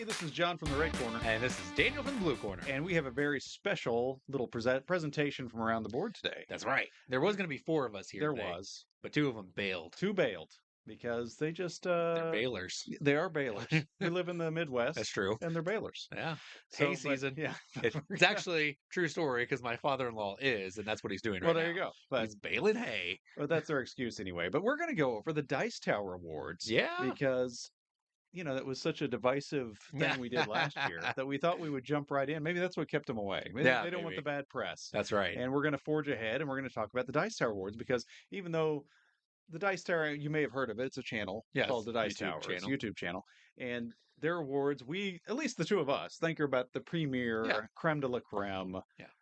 Hey, this is John from the Red Corner. And this is Daniel from the Blue Corner. And we have a very special little presentation from around the board today. That's right. There was going to be 4 of us here There today, was. but 2 of them bailed. 2 bailed because they just... They're bailers. They are bailers. We live in the Midwest. That's true. And they're bailers. Yeah. So, Hay season. Yeah. It's actually true story because my father-in-law is, and that's what he's doing right now. Well, there you go. But, he's bailing hay. Well, that's their excuse anyway. But we're going to go over the Dice Tower Awards. Yeah. Because... that was such a divisive thing we did last year that we thought we would jump right in. Maybe that's what kept them away. Maybe they don't want the bad press. That's right. And we're going to forge ahead and we're going to talk about the Dice Tower Awards because even though the Dice Tower, you may have heard of it, it's a channel called the Dice Tower. It's a YouTube channel. And their awards, at least the 2 of us, think are about the premier creme de la creme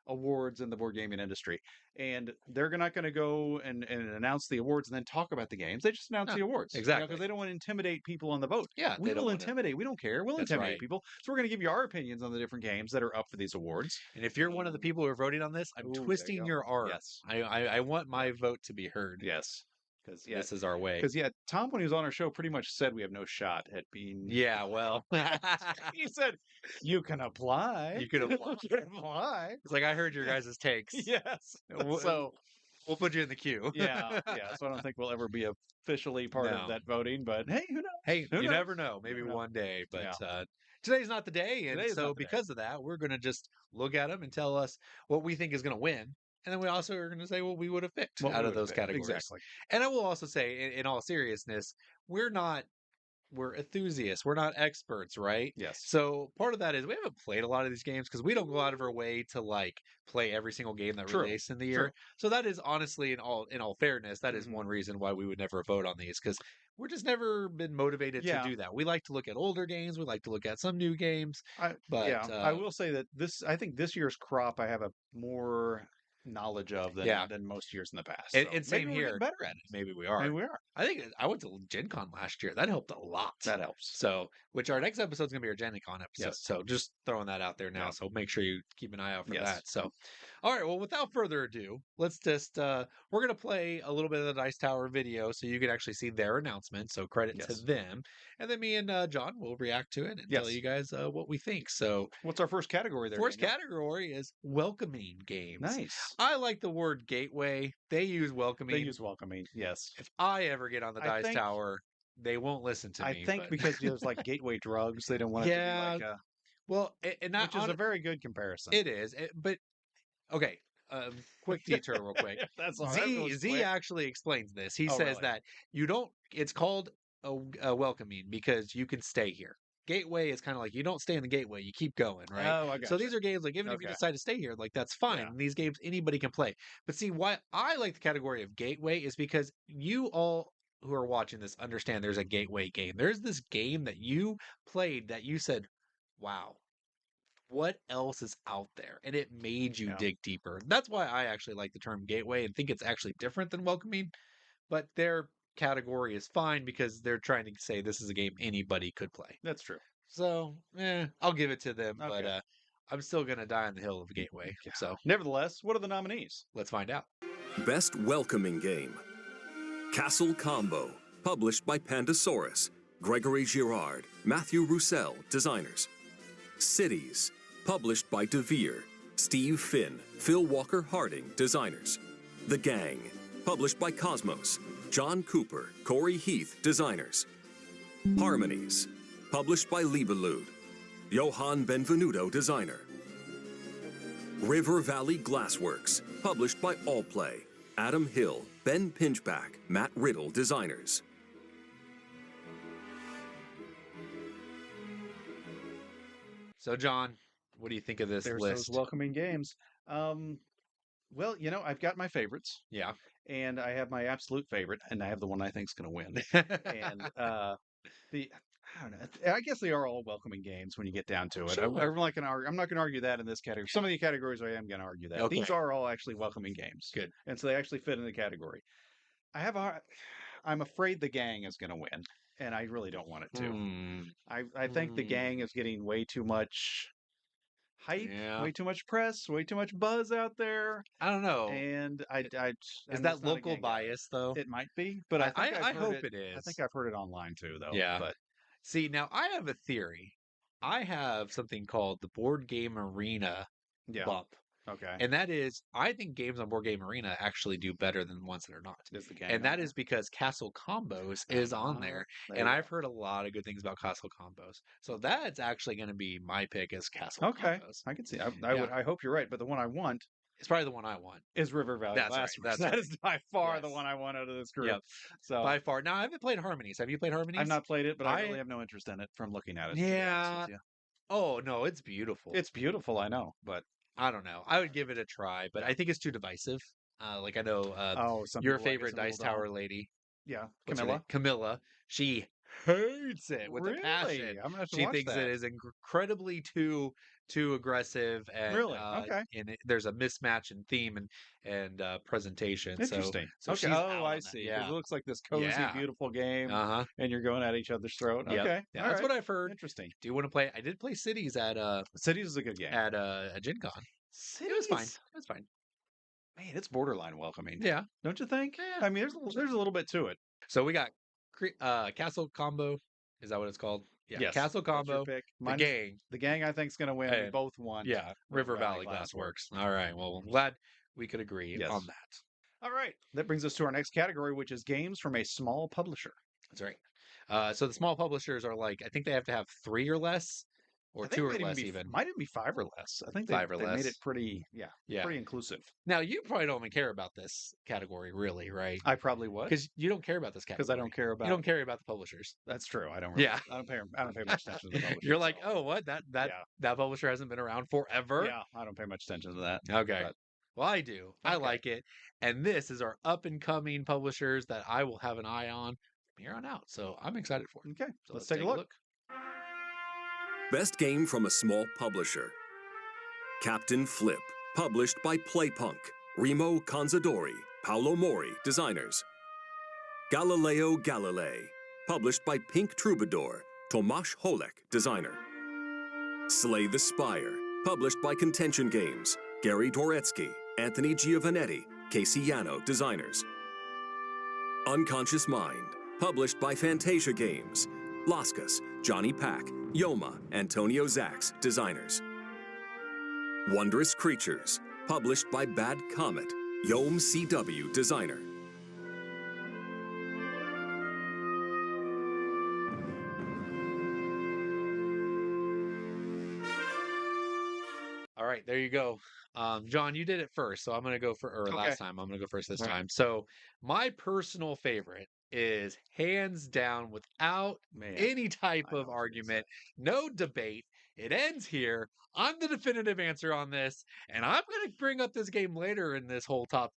awards in the board gaming industry. And they're not going to go and announce the awards and then talk about the games. They just announce the awards. Exactly. Because they don't want to intimidate people on the vote. Yeah. We will intimidate. We don't care. We'll intimidate people. So we're going to give you our opinions on the different games that are up for these awards. And if you're one of the people who are voting on this, I'm twisting your arm. Yes. I want my vote to be heard. Yes. Because this is our way. Because Tom, when he was on our show, pretty much said we have no shot at being. Yeah, well, he said you can apply. You can apply. You can apply. It's like I heard your guys' takes. Yes. So we'll put you in the queue. Yeah. So I don't think we'll ever be officially part of that voting. But hey, who knows? Hey, you never know. Maybe one day. But today's not the day, and so because of that, we're going to just look at them and tell us what we think is going to win. And then we also are going to say what we would have picked out of those categories. Exactly. And I will also say, in all seriousness, we're enthusiasts. We're not experts, right? Yes. So part of that is we haven't played a lot of these games because we don't go out of our way to play every single game that released in the year. So that is honestly, in all fairness, that is one reason why we would never vote on these because we're just never been motivated to do that. We like to look at older games. We like to look at some new games. I will say that I think this year's crop, I have a more knowledge of than most years in the past. And same here. We're better at it. Maybe we are. Maybe we are. I think I went to Gen Con last year. That helped a lot. That helps. So, which our next episode is going to be our Gen Con episode. Yes. So just throwing that out there now. Yeah. So make sure you keep an eye out for that. So, all right. Well, without further ado, let's just, we're going to play a little bit of the Dice Tower video so you can actually see their announcement. So credit to them. And then me and John will react to it and tell you guys what we think. So what's our first category there? First category is welcoming games. Nice. I like the word gateway. They use welcoming. Yes. If I ever get on the Dice Tower, they won't listen to me. I think because there's gateway drugs, they don't want it to be well, and that, which is a very good comparison. It is, but okay. Quick detour, real quick. Z actually explains this. He says that you don't. It's called a welcoming because you can stay here. Gateway is kind of like you don't stay in the gateway, you keep going, right? Oh, I got So these are games even if you decide to stay here, that's fine. Yeah. These games anybody can play. But see, why I like the category of gateway is because you all who are watching this understand there's a gateway game. There's this game that you played that you said, "Wow, what else is out there?" And it made you dig deeper. That's why I actually like the term gateway and think it's actually different than welcoming. But their category is fine because they're trying to say this is a game anybody could play. That's true. So, I'll give it to them, but I'm still going to die on the hill of Gateway. So, nevertheless, what are the nominees? Let's find out. Best Welcoming Game. Castle Combo, published by Pandasaurus, Gregory Girard, Matthew Roussel, designers. Cities, published by DeVere, Steve Finn, Phil Walker Harding, designers. The Gang, published by Cosmos, John Cooper, Corey Heath, designers. Harmonies, published by Liebelude, Johan Benvenuto, designer. River Valley Glassworks, published by Allplay, Adam Hill, Ben Pinchback, Matt Riddle, designers. So, John, what do you think of this list? There's those welcoming games. Well, I've got my favorites. Yeah. And I have my absolute favorite, and I have the one I think is going to win. And I don't know. I guess they are all welcoming games when you get down to it. Sure. I'm not going to argue that in this category. Some of the categories I am going to argue that. These are all actually welcoming games. Good. And so they actually fit in the category. I'm afraid the Gang is going to win, and I really don't want it to. I think the Gang is getting way too much hype, way too much press, way too much buzz out there. I don't know. And is that local bias though? It might be, but I hope it is. I think I've heard it online too, though. Yeah. But see, now I have a theory, I have something called the Board Game Arena bump. Okay. And that is, I think games on Board Game Arena actually do better than ones that are not. Is the game And that is because Castle Combos is on there. And I've heard a lot of good things about Castle Combos. So that's actually going to be my pick as Castle Combos. I can see. I hope you're right, but the one I want it's probably the one I want. Is River Valley That's Glassworks. right. That is by far the one I want out of this group. Yep. So by far. Now I haven't played Harmonies. Have you played Harmonies? I've not played it, but I really have no interest in it from looking at it. Yeah. Oh no, it's beautiful. It's beautiful, I know, but I don't know. I would give it a try, but I think it's too divisive. Like I know your favorite Dice Tower lady. Yeah, Camilla. She hates it with a passion. I'm gonna have to she watch thinks that. it is incredibly too aggressive, and and there's a mismatch in theme and presentation. Interesting. So okay. I see. Yeah, it looks like this cozy, beautiful game, and you're going at each other's throat. Yep. Okay, yeah, that's what I've heard. Interesting. Do you want to play? I did play Cities at Cities is a good game at Gen Con. Cities? It was fine. It was fine. Man, it's borderline welcoming. Yeah, don't you think? Yeah. I mean, there's a little bit to it. So we got Castle Combo. Is that what it's called? Yeah. Yes. Castle Combo. The gang I think is going to win. We both won. Yeah. River Valley Glassworks. All right. Well, I'm glad we could agree on that. All right. That brings us to our next category, which is games from a small publisher. That's right. So the small publishers are like, I think they have to have 3 or less. Or 2 or less even. Might even be 5 or less. I think 5 or less. Made it pretty, pretty inclusive. Now, you probably don't even care about this category, really, right? I probably would. Because you don't care about this category. Because I don't care about... You don't care about the publishers. That's true. I don't really, I don't pay much attention to the publishers. You're like, oh, what? That publisher hasn't been around forever? Yeah, I don't pay much attention to that. Okay. Well, I do. Okay. I like it. And this is our up-and-coming publishers that I will have an eye on from here on out. So I'm excited for it. Okay. So let's take a look. Best game from a small publisher. Captain Flip, published by Playpunk. Remo Conzadori, Paolo Mori, designers. Galileo Galilei, published by Pink Troubadour. Tomasz Holek, designer. Slay the Spire, published by Contention Games. Gary Dworecki, Anthony Giovanetti, Casey Yano, designers. Unconscious Mind, published by Fantasia Games. Lascas, Johnny Pack, Yoma, Antonio Zax, designers. Wondrous Creatures, published by Bad Comet, Yom CW, designer. All right, there you go. John, you did it first, so I'm going to go last time. I'm going to go first this time. So my personal favorite is hands down without any type of argument, no debate. It ends here. I'm the definitive answer on this, and I'm going to bring up this game later in this whole top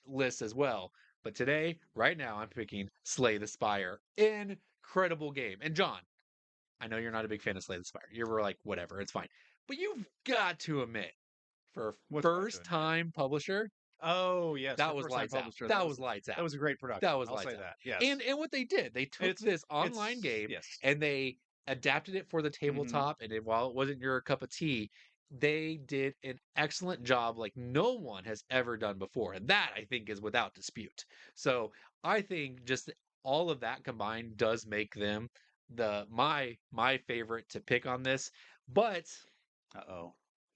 list as well. But today, right now, I'm picking Slay the Spire. Incredible game. And John, I know you're not a big fan of Slay the Spire. You were like, whatever, it's fine. But you've got to admit, for first-time publisher, oh yes, that was lights out. That was lights out. That was a great production. That was lights out. That. Yes. And what they did, they took this online game and they adapted it for the tabletop. And while it wasn't your cup of tea, they did an excellent job, like no one has ever done before, and that I think is without dispute. So I think just all of that combined does make them my favorite to pick on this. But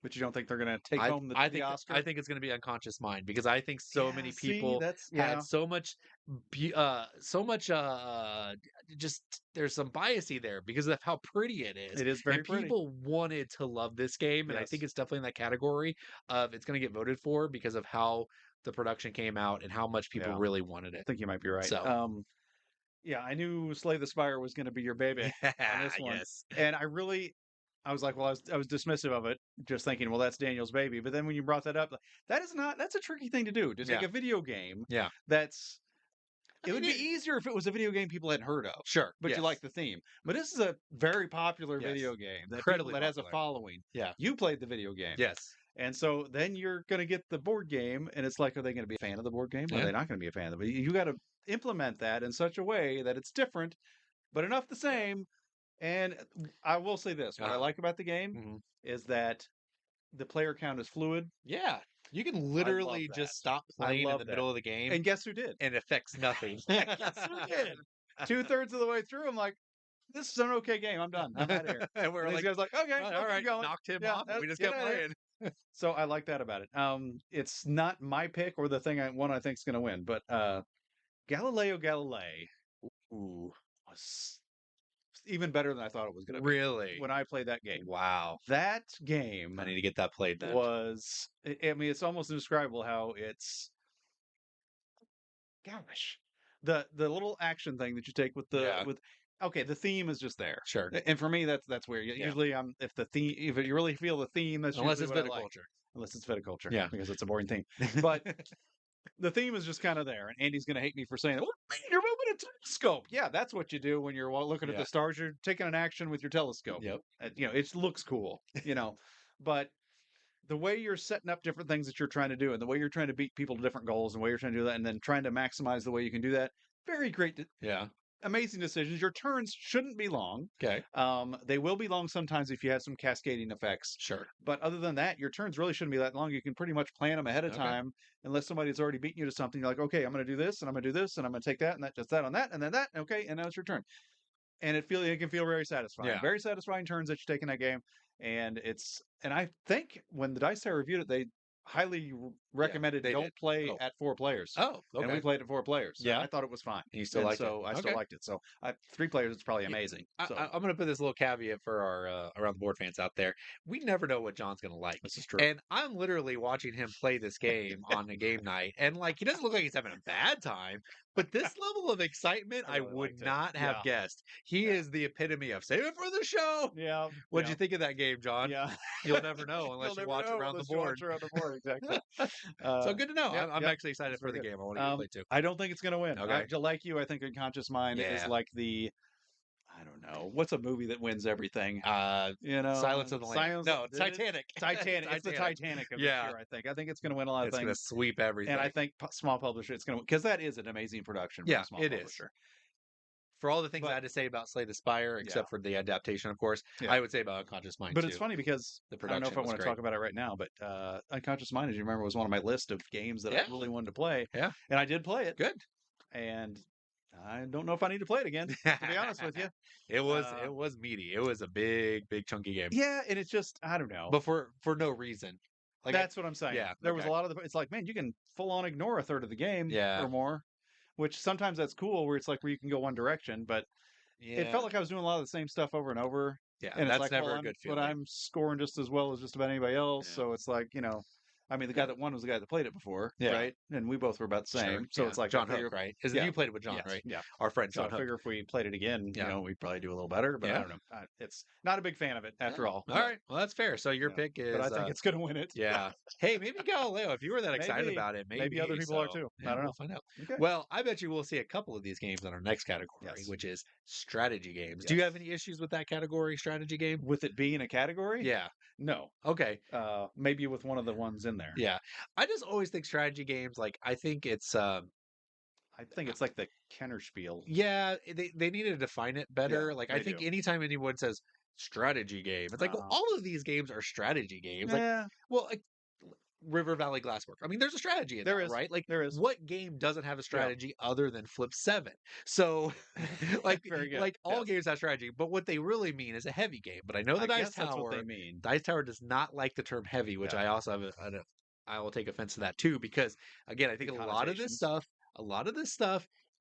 But you don't think they're going to take home the Oscar? I think it's going to be Unconscious Mind, because I think so many people had so much, just there's some biasy there because of how pretty it is. It is very pretty. People wanted to love this game, and I think it's definitely in that category of it's going to get voted for because of how the production came out and how much people really wanted it. I think you might be right. So, I knew Slay the Spire was going to be your baby on this one. Yes. And I was like, well, I was dismissive of it, just thinking, well, that's Daniel's baby. But then when you brought that up, that's a tricky thing to do, to take a video game. Yeah. It would be easier if it was a video game people hadn't heard of. Sure. But you like the theme. But this is a very popular video game that has a following. Yeah. You played the video game. Yes. And so then you're going to get the board game, and it's like, are they going to be a fan of the board game? Or are they not going to be a fan of it? You got to implement that in such a way that it's different, but enough the same. And I will say this, what I like about the game is that the player count is fluid. Yeah. You can literally just stop playing in the middle of the game. And guess who did? And it affects nothing. Guess who did? 2/3 of the way through, I'm like, this is an okay game. I'm done. I'm out of here. And we're And like, these guys like, okay, all well, right, keep going. knocked him Yeah, off. We just get kept outta here. playing. So I like that about it. It's not my pick or the thing one I think is going to win, but Galileo Galilei Ooh, was even better than I thought it was going to be really? when I played that game. Wow. That game I need to get that played then. was, I mean, it's almost indescribable how it's, gosh, the little action thing that you take with okay, the theme is just there. Sure. And for me, that's weird. Usually, if you really feel the theme, that's unless usually it's what I like. viticulture. Unless it's viticulture, Yeah. because it's a boring theme. But the theme is just kind of there, and Andy's going to hate me for saying, "Oh, you're moving a telescope." Yeah, that's what you do when you're looking at the stars. You're taking an action with your telescope. Yep. It looks cool. But the way you're setting up different things that you're trying to do, and the way you're trying to beat people to different goals, and the way you're trying to do that, and then trying to maximize the way you can do that, very great. Amazing decisions. Your turns shouldn't be long. Okay. They will be long sometimes if you have some cascading effects. Sure. But other than that, your turns really shouldn't be that long. You can pretty much plan them ahead of time, unless somebody's already beaten you to something. You're like, okay, I'm going to do this, and I'm going to do this, and I'm going to take that, and that, just that on that, and then that. Okay, and now it's your turn. And it can feel very satisfying. Yeah. Very satisfying turns that you take in that game. And I think when the Dice Tower reviewed it, they highly recommended don't play at 4 players. Oh, okay. And we played at 4 players. Yeah. I thought it was fine. And you still liked it? So I still liked it. So 3 players is probably amazing. So. I'm going to put this little caveat for our Around the Board fans out there. We never know what John's going to like. This is true. And I'm literally watching him play this game on a game night. And he doesn't look like he's having a bad time. But this level of excitement, I would not have guessed. He is the epitome of save it for the show. Yeah. What'd you think of that game, John? Yeah. You'll never know unless you watch Around the Board. Exactly. So good to know. I'm actually excited for the game. I want to get played too. I don't think it's going to win. Okay. Like you, I think Unconscious Mind is like the... I don't know. What's a movie that wins everything? Silence of the Lambs. No, Titanic. Titanic. It's the Titanic of this year, I think. I think it's going to win a lot of things. It's going to sweep everything. And I think small publisher, it's going to... Because that is an amazing production for a small publisher. For all the things I had to say about Slay the Spire, except for the adaptation, of course, I would say about Unconscious Mind, But it's funny because I don't know if I want to talk about it right now, but Unconscious Mind, as you remember, was one of my list of games that I really wanted to play. Yeah. And I did play it. Good. And I don't know if I need to play it again, to be honest with you. It was meaty. It was a big, big chunky game. Yeah, and it's just, I don't know. But for no reason. That's what I'm saying. Yeah. There was a lot of it's like, man, you can full on ignore a third of the game or more, which sometimes that's cool where it's like where you can go one direction, but it felt like I was doing a lot of the same stuff over and over. Yeah, and that's it's like, never a good feeling. But I'm scoring just as well as just about anybody else, so it's like, I mean, the guy that won was the guy that played it before, right? And we both were about the same. So it's like John Hook, right? You played it with John, right? Yeah. Our friend John Hook. I figure if we played it again, we'd probably do a little better. But I don't know. It's not a big fan of it after all. All right. Well, that's fair. So your pick is... But I think it's going to win it. Yeah. Hey, maybe Galileo, if you were that excited about it, maybe other people are too. I don't know. We'll find out. Okay. Well, I bet you we'll see a couple of these games in our next category, which is strategy games. Yes. Do you have any issues with that category, strategy game? With it being a category? Yeah. No. Okay. Maybe with one of the ones in there. Yeah. I just always think strategy games, I think it's... I think it's like the Kennerspiel. Yeah, they need to define it better. I think anytime anyone says strategy game, it's like, well, all of these games are strategy games. Yeah. River Valley Glasswork. I mean, there's a strategy in there, right? There is. What game doesn't have a strategy other than Flip 7? So, Very good. All games have strategy, but what they really mean is a heavy game. But I know the Dice Tower. That's what they mean. Dice Tower does not like the term heavy, which I also have I will take offense to that too, because again, I think a lot of this stuff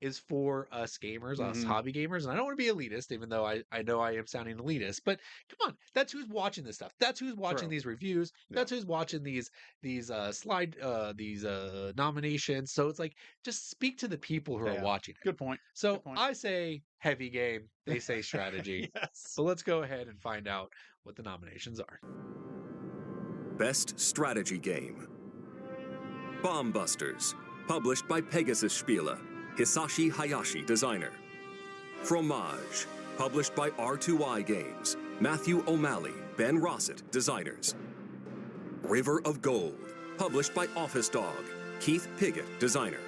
is for us gamers, us hobby gamers, and I don't want to be elitist, even though I know I am sounding elitist. But come on, that's who's watching this stuff. That's who's watching these reviews. That's who's watching these nominations. So it's like, just speak to the people who are watching it. Good point. So I say heavy game. They say strategy. So let's go ahead and find out what the nominations are. Best Strategy Game. Bomb Busters, published by Pegasus Spiele, Hisashi Hayashi, designer. Fromage, published by R2I Games, Matthew O'Malley, Ben Rossett, designers. River of Gold, published by Office Dog, Keith Piggott, designer.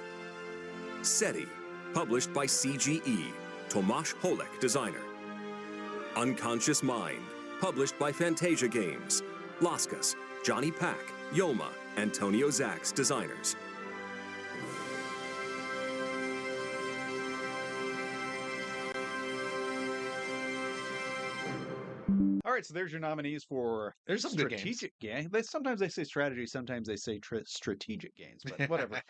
SETI, published by CGE, Tomasz Holek, designer. Unconscious Mind, published by Fantasia Games, Laskas, Johnny Pack, Yoma, Antonio Zacks, designers. All right, so there's your nominees for There's some good games. strategic game. Sometimes they say strategy, sometimes they say strategic games, but whatever.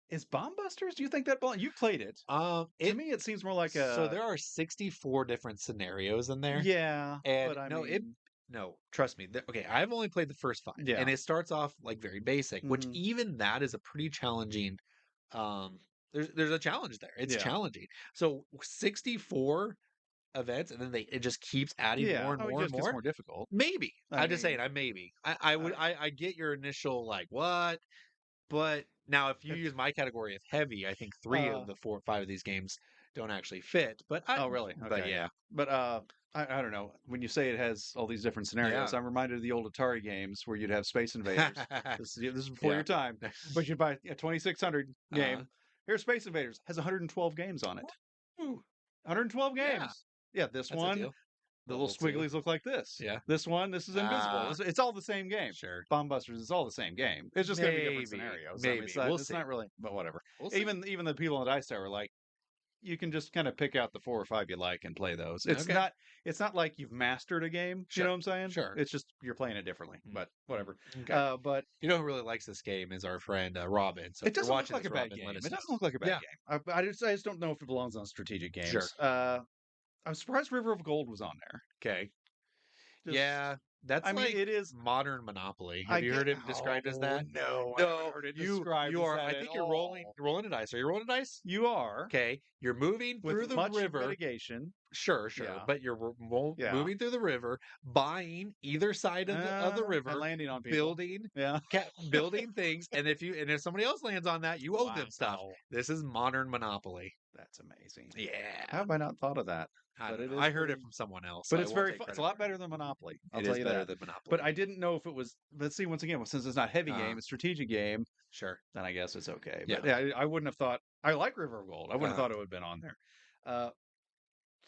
Is Bomb Busters? Do you think that you played it? To me, it seems more like a. So there are 64 different scenarios in there. Yeah, and but I no, mean, no, trust me. Okay, I've only played the first 5, Yeah. and it starts off like very basic, which Mhm. even that is a pretty challenging. There's a challenge there. It's Yeah. challenging. So 64 events, and then it just keeps adding more and more it just and more. gets more difficult. Maybe. I'm just saying. I would. uh, I get your initial like what, but now if you use my category of heavy, I think 3 of the 4 or 5 of these games don't actually fit. But Oh, really? But Okay. yeah. But I don't know. When you say it has all these different scenarios, Yeah. I'm reminded of the old Atari games where you'd have Space Invaders. This is before Yeah. your time, but you'd buy a 2600 game. Here's Space Invaders. Has 112 games on it. Ooh. 112 Yeah. games. Yeah, this That's a one, deal. the little squigglies look like this. Yeah. This one, this is invisible. It's all the same game. Sure. Bomb Busters is all the same game. It's just going to be different Maybe. scenarios. Maybe. I mean, We'll it's see. not really, but whatever. We'll see. Even the people on the Dice Tower are like, you can just kind of pick out the 4 or 5 you like and play those. It's Okay. it's not like you've mastered a game. Sure. You know what I'm saying? Sure. It's just you're playing it differently. But whatever. Okay. But you know who really likes this game is our friend Robin. So it doesn't look watching like a this, bad Robin, game. let It us know. doesn't look like a bad game. I just don't know if it belongs on strategic games. Sure. I'm surprised River of Gold was on there. Okay. Just- Yeah. That's I mean, like it is modern Monopoly. Have you heard it described as that? No, I haven't heard it described you as are. that I at think you're all. rolling a dice. Are you rolling a dice? You are. Okay. You're moving With through the much river. mitigation. Sure. Yeah. But you're Yeah. moving through the river, buying either side of the river, and landing on people. building, Yeah. building things, and if somebody else lands on that, you owe them stuff. Wow. This is modern Monopoly. That's amazing. Yeah. How have I not thought of that? I heard it from someone else. But so it's I won't very take fun. It's credit a lot for it. better than Monopoly. I'll It tell is you better that. than Monopoly. But I didn't know if it was. Let's see. Once again, since it's not heavy game, it's strategic game. Sure. Then I guess it's okay. Yeah. But yeah, I wouldn't have thought. I like River of Gold. I wouldn't have thought it would have been on there.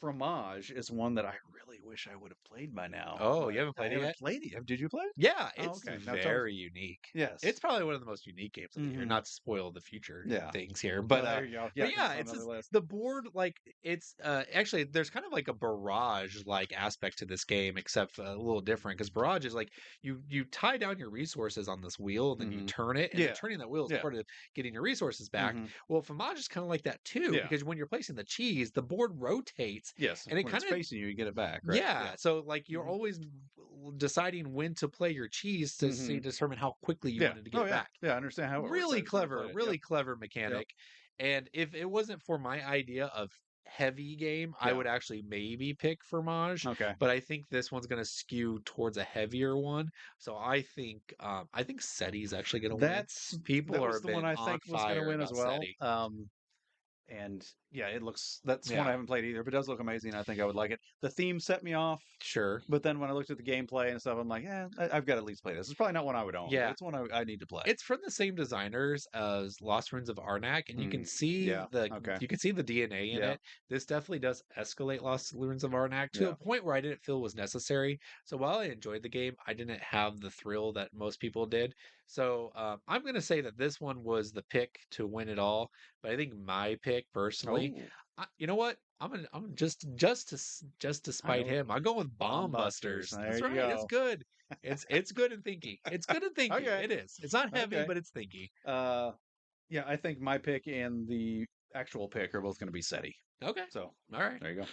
Fromage is one that I really wish I would have played by now. Oh, you haven't played I it haven't yet? played it. Did you play it? Yeah, Oh, it's okay. Now tell us- very unique. Yes. It's probably one of the most unique games of the year. Mhm. Not to spoil the future Yeah. things here, Well, but there you go. but yeah, it's it's on the list. the board like it's actually there's kind of like a barrage like aspect to this game, except a little different because barrage is like you tie down your resources on this wheel and then you Mhm. turn it, and Yeah. then turning that wheel is Yeah. part of getting your resources back. Mhm. Well, Fromage is kind of like that too, Yeah. because when you're placing the cheese, the board rotates. Yes. and it when it's kinda- facing you, you get it back. Right? Yeah, so like you're Mhm. always deciding when to play your cheese to see, determine how quickly you Yeah. wanted to get it yeah. back. Yeah, I understand how it works. Really I just never clever, played it. really Yep. clever mechanic. And if it wasn't for my idea of heavy game, I Yeah. would actually maybe pick Fromage. Okay. But I think this one's going to skew towards a heavier one. So I think SETI's actually going to win. People that are was the one I think was going to win as well. SETI. And yeah, that's one Yeah. I haven't played either, but it does look amazing. I think I would like it. The theme set me off, Sure. but then when I looked at the gameplay and stuff, I'm like, I've got to at least play this. It's probably not one I would own. Yeah. But it's one I need to play. It's from the same designers as Lost Ruins of Arnak, and you can see Yeah, the okay. you can see the DNA in Yeah. it. This definitely does escalate Lost Ruins of Arnak to Yeah. a point where I didn't feel was necessary. So while I enjoyed the game, I didn't have the thrill that most people did. So I'm going to say that this one was the pick to win it all. But I think my pick personally, you know what? I'm just to spite know. Bomb him. I'm going with Bomb Busters. Busters. There That's you right. It's go. good. It's good and thinky. It's good and thinky. Okay. It is. It's not heavy, Okay. but it's thinky. Yeah, I think my pick and the actual pick are both going to be SETI. Okay. So All right. there you go.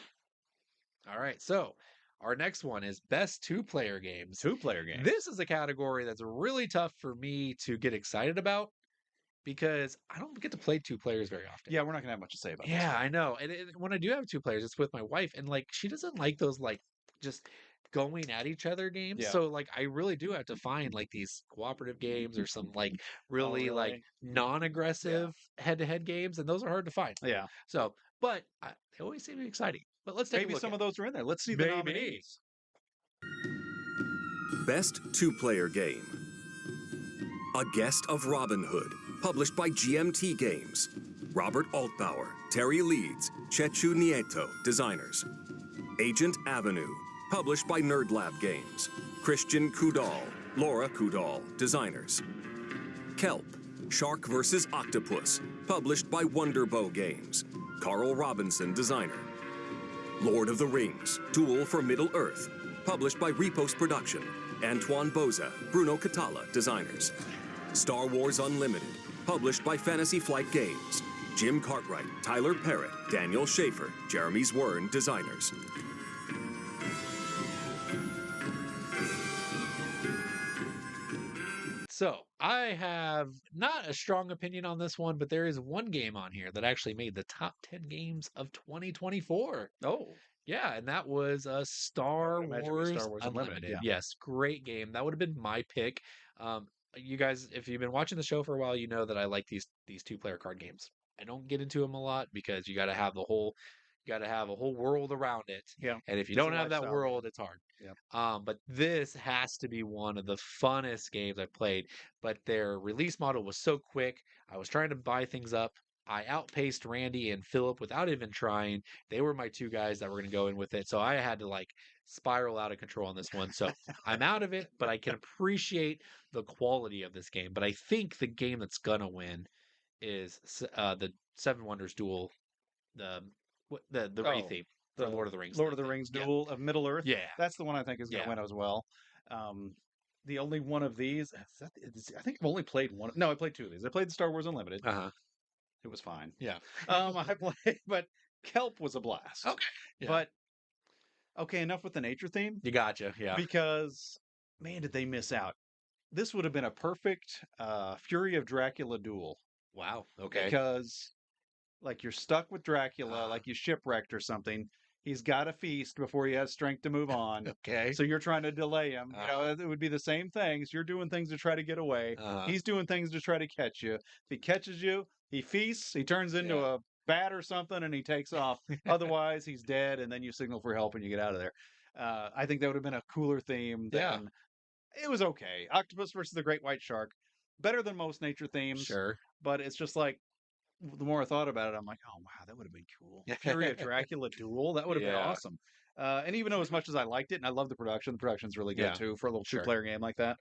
All right. So our next one is best 2-player games. 2-player game. This is a category that's really tough for me to get excited about because I don't get to play 2 players very often. Yeah, we're not going to have much to say about this. Yeah, I know. And when I do have 2 players, it's with my wife, and like she doesn't like those like just going at each other games. Yeah. So like I really do have to find like these cooperative games or some like really like really? non-aggressive head-to-head games, and those are hard to find. Yeah. So, but they always seem exciting. But let's take Maybe a look some at of those are in there. Let's see the Maybe. nominees. Best 2-player game. A Guest of Robin Hood, published by GMT Games. Robert Altbauer, Terry Leeds, Chechu Nieto, designers. Agent Avenue, published by NerdLab Games. Christian Kudal, Laura Kudal, designers. Kelp, Shark vs. Octopus, published by Wonderbow Games. Carl Robinson, designer. Lord of the Rings, Duel for Middle-earth, published by Repost Production. Antoine Boza, Bruno Catala, designers. Star Wars Unlimited, published by Fantasy Flight Games. Jim Cartwright, Tyler Parrott, Daniel Schaefer, Jeremy Zwern, designers. So, I have not a strong opinion on this one, but there is one game on here that actually made the top 10 games of 2024. Oh, Yeah, and that was Star Wars Unlimited. Yeah. Yes, great game. That would have been my pick. You guys, if you've been watching the show for a while, you know that I like these two-player card games. I don't get into them a lot because you got to have a whole world around it. Yeah. And if you It's a don't have that lifestyle world, game. it's hard. Yeah. But this has to be one of the funnest games I've played. But their release model was so quick. I was trying to buy things up. I outpaced Randy and Philip without even trying. They were my two guys that were going to go in with it. So I had to spiral out of control on this one. So I'm out of it, but I can appreciate the quality of this game. But I think the game that's going to win is the Seven Wonders Duel, the Ray theme. The Lord of the Rings. Lord of the Rings Duel of Middle Earth. Yeah. That's the one I think is going to win as well. The only one of these, I think I've only played one. No, I played two of these. I played the Star Wars Unlimited. It was fine. Yeah. I played, but Kelp was a blast. Okay. Yeah. But, okay, enough with the nature theme. You gotcha. Yeah. Because, man, did they miss out. This would have been a perfect Fury of Dracula duel. Wow. Okay. Because, you're stuck with Dracula, like you shipwrecked or something. He's got a feast before he has strength to move on. Okay. So you're trying to delay him. It would be the same things. You're doing things to try to get away. He's doing things to try to catch you. If he catches you, he feasts. He turns into a bat or something, and he takes off. Otherwise, he's dead, and then you signal for help, and you get out of there. I think that would have been a cooler theme. It was okay. Octopus versus the Great White Shark. Better than most nature themes. Sure. But it's just the more I thought about it, I'm like, oh, wow, that would have been cool. Fury of Dracula duel, that would have been awesome. And even though as much as I liked it, and I love the production's really good too for a little two-player game like that.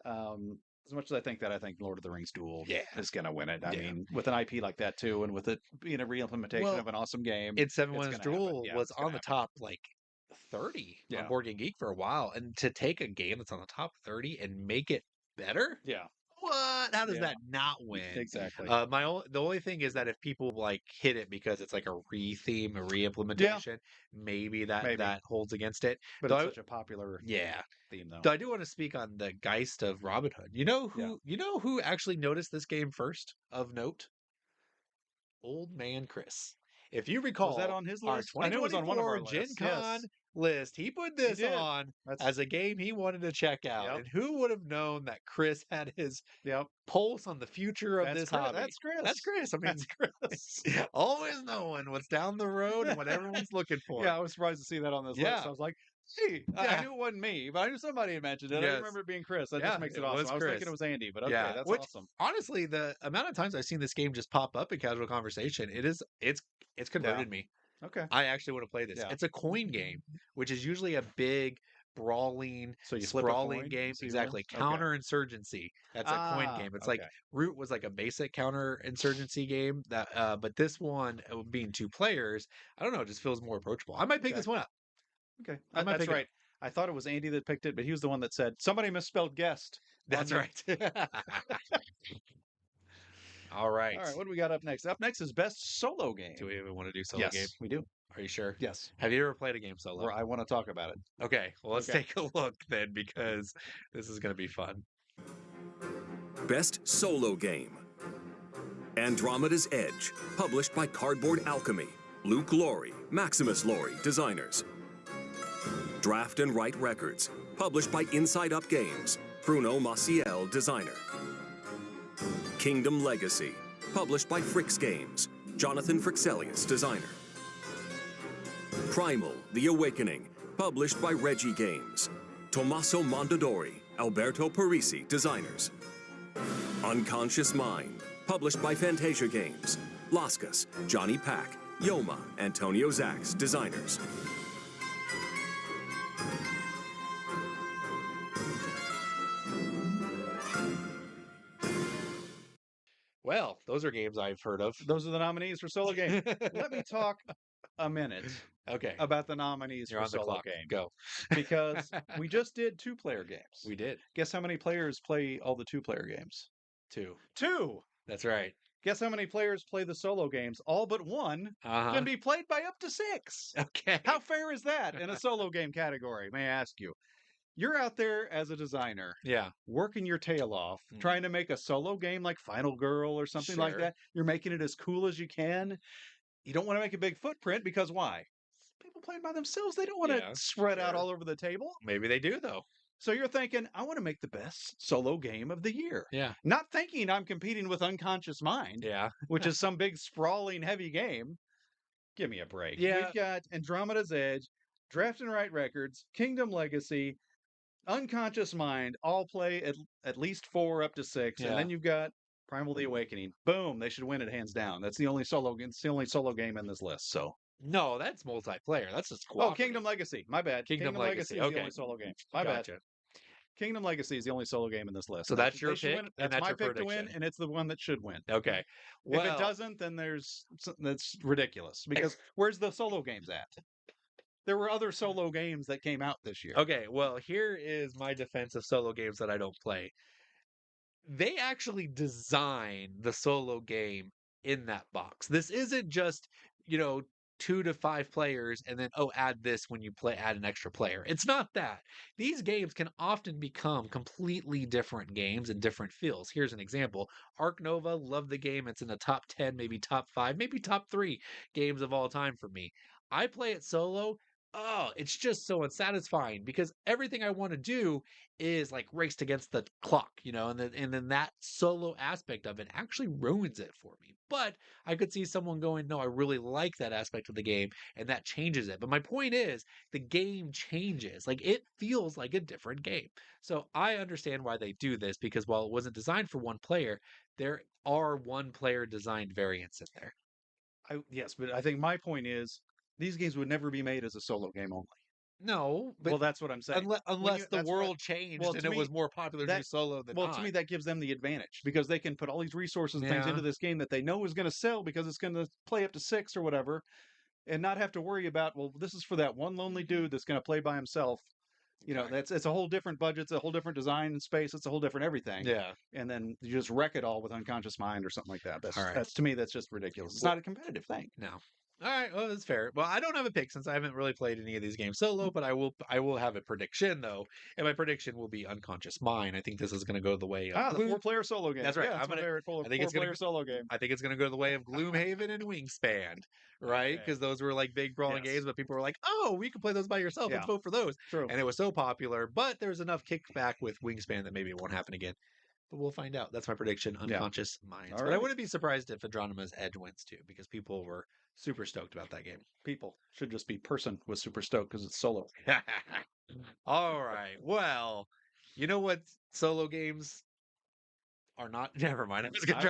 As much as I think Lord of the Rings duel is going to win it. I mean, with an IP like that too, and with it being a re-implementation of an awesome game. Seven Wonders Duel was on the top 30 on Board Game Geek for a while. And to take a game that's on the top 30 and make it better? Yeah. What? How does that not win? Exactly. The only thing is that if people hit it because it's a re-theme, a re-implementation, maybe that holds against it. But it's such a popular theme, though. So I do want to speak on the Geist of Robin Hood. You know who actually noticed this game first of note? Old Man Chris. If you recall, was that on his list? I know it was on one of our Gen Con list. He put this on as a game he wanted to check out. And who would have known that Chris had his pulse on the future of this hobby? That's Chris. That's Chris. I mean, that's Chris. Always knowing what's down the road and what everyone's looking for. Yeah, I was surprised to see that on this list. I was like, hey, I knew it wasn't me, but I knew somebody had mentioned it. I remember it being Chris. That just makes it awesome. I was thinking it was Andy, but okay, that's awesome. Honestly, the amount of times I've seen this game just pop up in casual conversation, it's converted me. Okay. I actually want to play this. Yeah. It's a coin game, which is usually a big brawling, sprawling game. Exactly. Counterinsurgency. That's a coin game. It's like Root was a basic counterinsurgency game that but this one being two players, I don't know, it just feels more approachable. I might pick this one up. Okay. That's right. I thought it was Andy that picked it, but he was the one that said somebody misspelled guest. That's right. All right. What do we got up next? Up next is best solo game. Do we even want to do solo game? Yes, we do. Are you sure? Yes. Have you ever played a game solo? I want to talk about it. Okay. Well, let's take a look then, because this is going to be fun. Best solo game. Andromeda's Edge, published by Cardboard Alchemy. Luke Laurie, Maximus Laurie, designers. Draft and Write Records, published by Inside Up Games. Bruno Maciel, designer. Kingdom Legacy, published by Fricks Games. Jonathan Frixelius, designer. Primal, The Awakening, published by Reggie Games. Tommaso Mondadori, Alberto Parisi, designers. Unconscious Mind, published by Fantasia Games. Lascas, Johnny Pack, Yoma, Antonio Zax, designers. Well, those are games I've heard of. Those are the nominees for solo game. Let me talk a minute Okay. about the nominees You're for on the solo clock. game. Go. Because we just did 2-player games. We did. Guess how many players play all the 2-player games? 2. 2! That's right. Guess how many players play the solo games? All but 1 can be played by up to 6. Okay. How fair is that in a solo game category, may I ask you? You're out there as a designer, working your tail off, trying to make a solo game like Final Girl or something like that. You're making it as cool as you can. You don't want to make a big footprint because why? People playing by themselves, they don't want to spread out all over the table. Maybe they do, though. So you're thinking, I want to make the best solo game of the year. Yeah. Not thinking I'm competing with Unconscious Mind, which is some big sprawling heavy game. Give me a break. Yeah. We've got Andromeda's Edge, Draft and Write Records, Kingdom Legacy, Unconscious Mind, all play at least 4 up to 6. And then you've got Primal the Awakening. Boom, they should win it hands down. That's the only solo game in this list. So no, that's multiplayer. That's just cooperative. Oh, Kingdom Legacy. My bad. Kingdom Legacy is the only solo game. My bad. Kingdom Legacy is the only solo game in this list. So that's your pick. That's my your pick prediction. to win, and it's the one that should win. Okay. Well, if it doesn't, then that's ridiculous. Because where's the solo games at? There were other solo games that came out this year. Okay, well, here is my defense of solo games that I don't play. They actually design the solo game in that box. This isn't just, 2 to 5 players and then, add this when you add an extra player. It's not that. These games can often become completely different games and different feels. Here's an example. Arc Nova, love the game. It's in the top 10, maybe top 5, maybe top 3 games of all time for me. I play it solo. Oh, it's just so unsatisfying because everything I want to do is like raced against the clock, and then that solo aspect of it actually ruins it for me. But I could see someone going, no, I really like that aspect of the game, and that changes it. But my point is, the game changes. Like, it feels like a different game. So I understand why they do this, because while it wasn't designed for one player, there are one-player designed variants in there. Yes, but I think my point is, these games would never be made as a solo game only. No, but well, that's what I'm saying. Unless the world changed and it was more popular to do solo than not. To me, that gives them the advantage because they can put all these resources and things into this game that they know is going to sell because it's going to play up to 6 or whatever, and not have to worry about, well, this is for that one lonely dude that's going to play by himself. It's a whole different budget, it's a whole different design space, it's a whole different everything. Yeah. And then you just wreck it all with Unconscious Mind or something like that. That's to me, that's just ridiculous. It's not a competitive thing. No. All right, well, that's fair. Well, I don't have a pick since I haven't really played any of these games solo, but I will have a prediction though, and my prediction will be Unconscious Mind. I think this is going to go the way of the 4-player solo game. That's right. Yeah, I think it's going to solo game. I think it's going to go the way of Gloomhaven and Wingspan, right? Because those were like big brawling games, but people were like, "Oh, we can play those by yourself. Let's vote for those." True. And it was so popular, but there's enough kickback with Wingspan that maybe it won't happen again. But we'll find out. That's my prediction. Unconscious Minds. But I wouldn't be surprised if Andromeda's Edge wins too, because people were super stoked about that game. People should just be person was super stoked because it's solo. All right. Well, you know what solo games are not? Never mind. I was gonna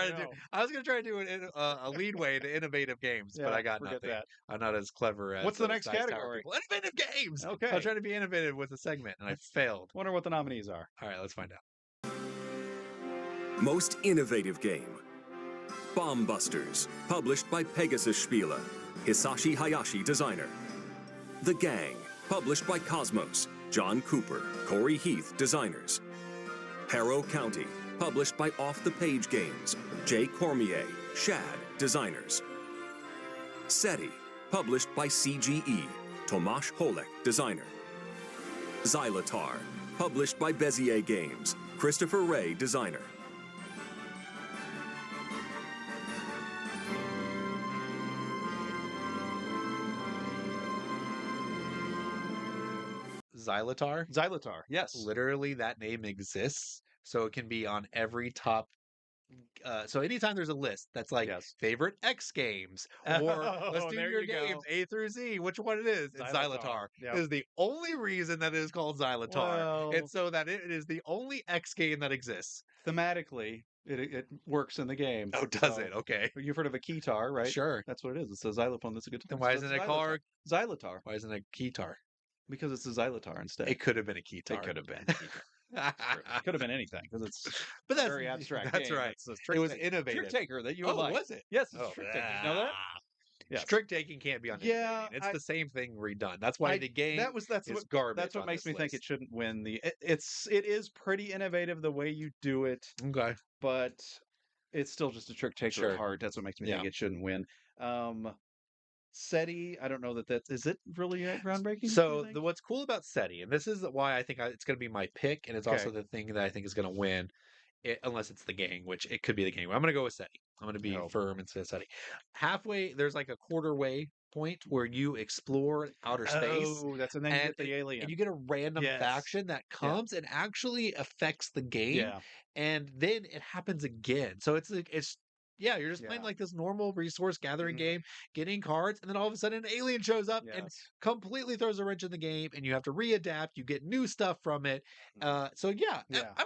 try to do a lead way to innovative games, but I got nothing. That. I'm not as clever as. What's the next category? Innovative games. Okay. I was trying to be innovative with a segment, and I failed. Wonder what the nominees are. All right, let's find out. Most Innovative Game. Bomb Busters, published by Pegasus Spiele, Hisashi Hayashi designer. The Gang, published by Cosmos, John Cooper, Corey Heath designers. Harrow County, published by Off the Page Games, Jay Cormier, Shad designers. SETI, published by CGE, Tomasz Holek designer. Xylotar, published by Bezier Games, Christopher Ray designer. Xylotar, yes. Literally, that name exists, so it can be on every top. So anytime there's a list that's like favorite X games, or let's do your games A through Z, which one it is? It's Xylotar. Yep. It is the only reason that it is called Xylotar, and so that it is the only X game that exists. Thematically, it works in the game. Oh, does it? Okay. You've heard of a keytar, right? Sure. That's what it is. It's a xylophone that's a guitar. Then why isn't it called Xylotar? Why isn't it a keytar? Because it's a xylotar instead. It could have been a keytar. It could have been. It could have been anything because it's that's very abstract. That's game. right. It was innovative. Trick Taker that you like. Was it? Yes, it's Trick Taker. You know that? Yes. Trick taking can't be on any game. It's the same thing redone. That's why the game is garbage. That's what makes me think list. it shouldn't win it is pretty innovative the way you do it. Okay. But it's still just a trick taker at heart. That's what makes me think it shouldn't win. SETI, I don't know is it really groundbreaking? So what's cool about SETI, and this is why I think it's going to be my pick, and it's also the thing that I think is going to win, unless it's the gang, which it could be the gang. I'm going to go with SETI. I'm going to be firm and say SETI. Halfway, there's like a quarter way point where you explore outer space. Oh, that's and then you get the alien. And you get a random faction that comes and actually affects the game. Yeah. And then it happens again. So it's you're just playing like this normal resource gathering game, getting cards, and then all of a sudden an alien shows up and completely throws a wrench in the game, and you have to readapt. You get new stuff from it. I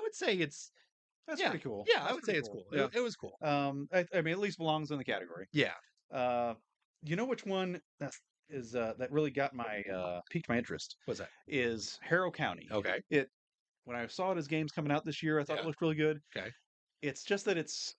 would say that's pretty cool. Yeah, I would say it's cool. Yeah. It was cool. I mean, at least belongs in the category. Yeah. You know which one that really got my piqued my interest? What's that? Is Harrow County. Okay. When I saw it as games coming out this year, I thought it looked really good. Okay. It's just that it's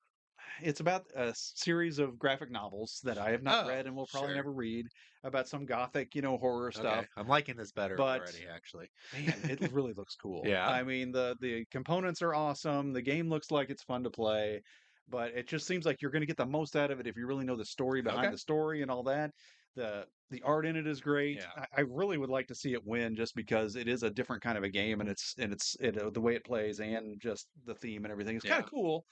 about a series of graphic novels that I have not read and will probably never read, about some gothic, horror stuff. I'm liking this better already, actually. Man, it really looks cool. Yeah. I mean, the components are awesome. The game looks like it's fun to play, but it just seems like you're going to get the most out of it if you really know the story behind the story and all that. The art in it is great. Yeah. I really would like to see it win, just because it is a different kind of a game, and the way it plays and just the theme and everything is kind of cool.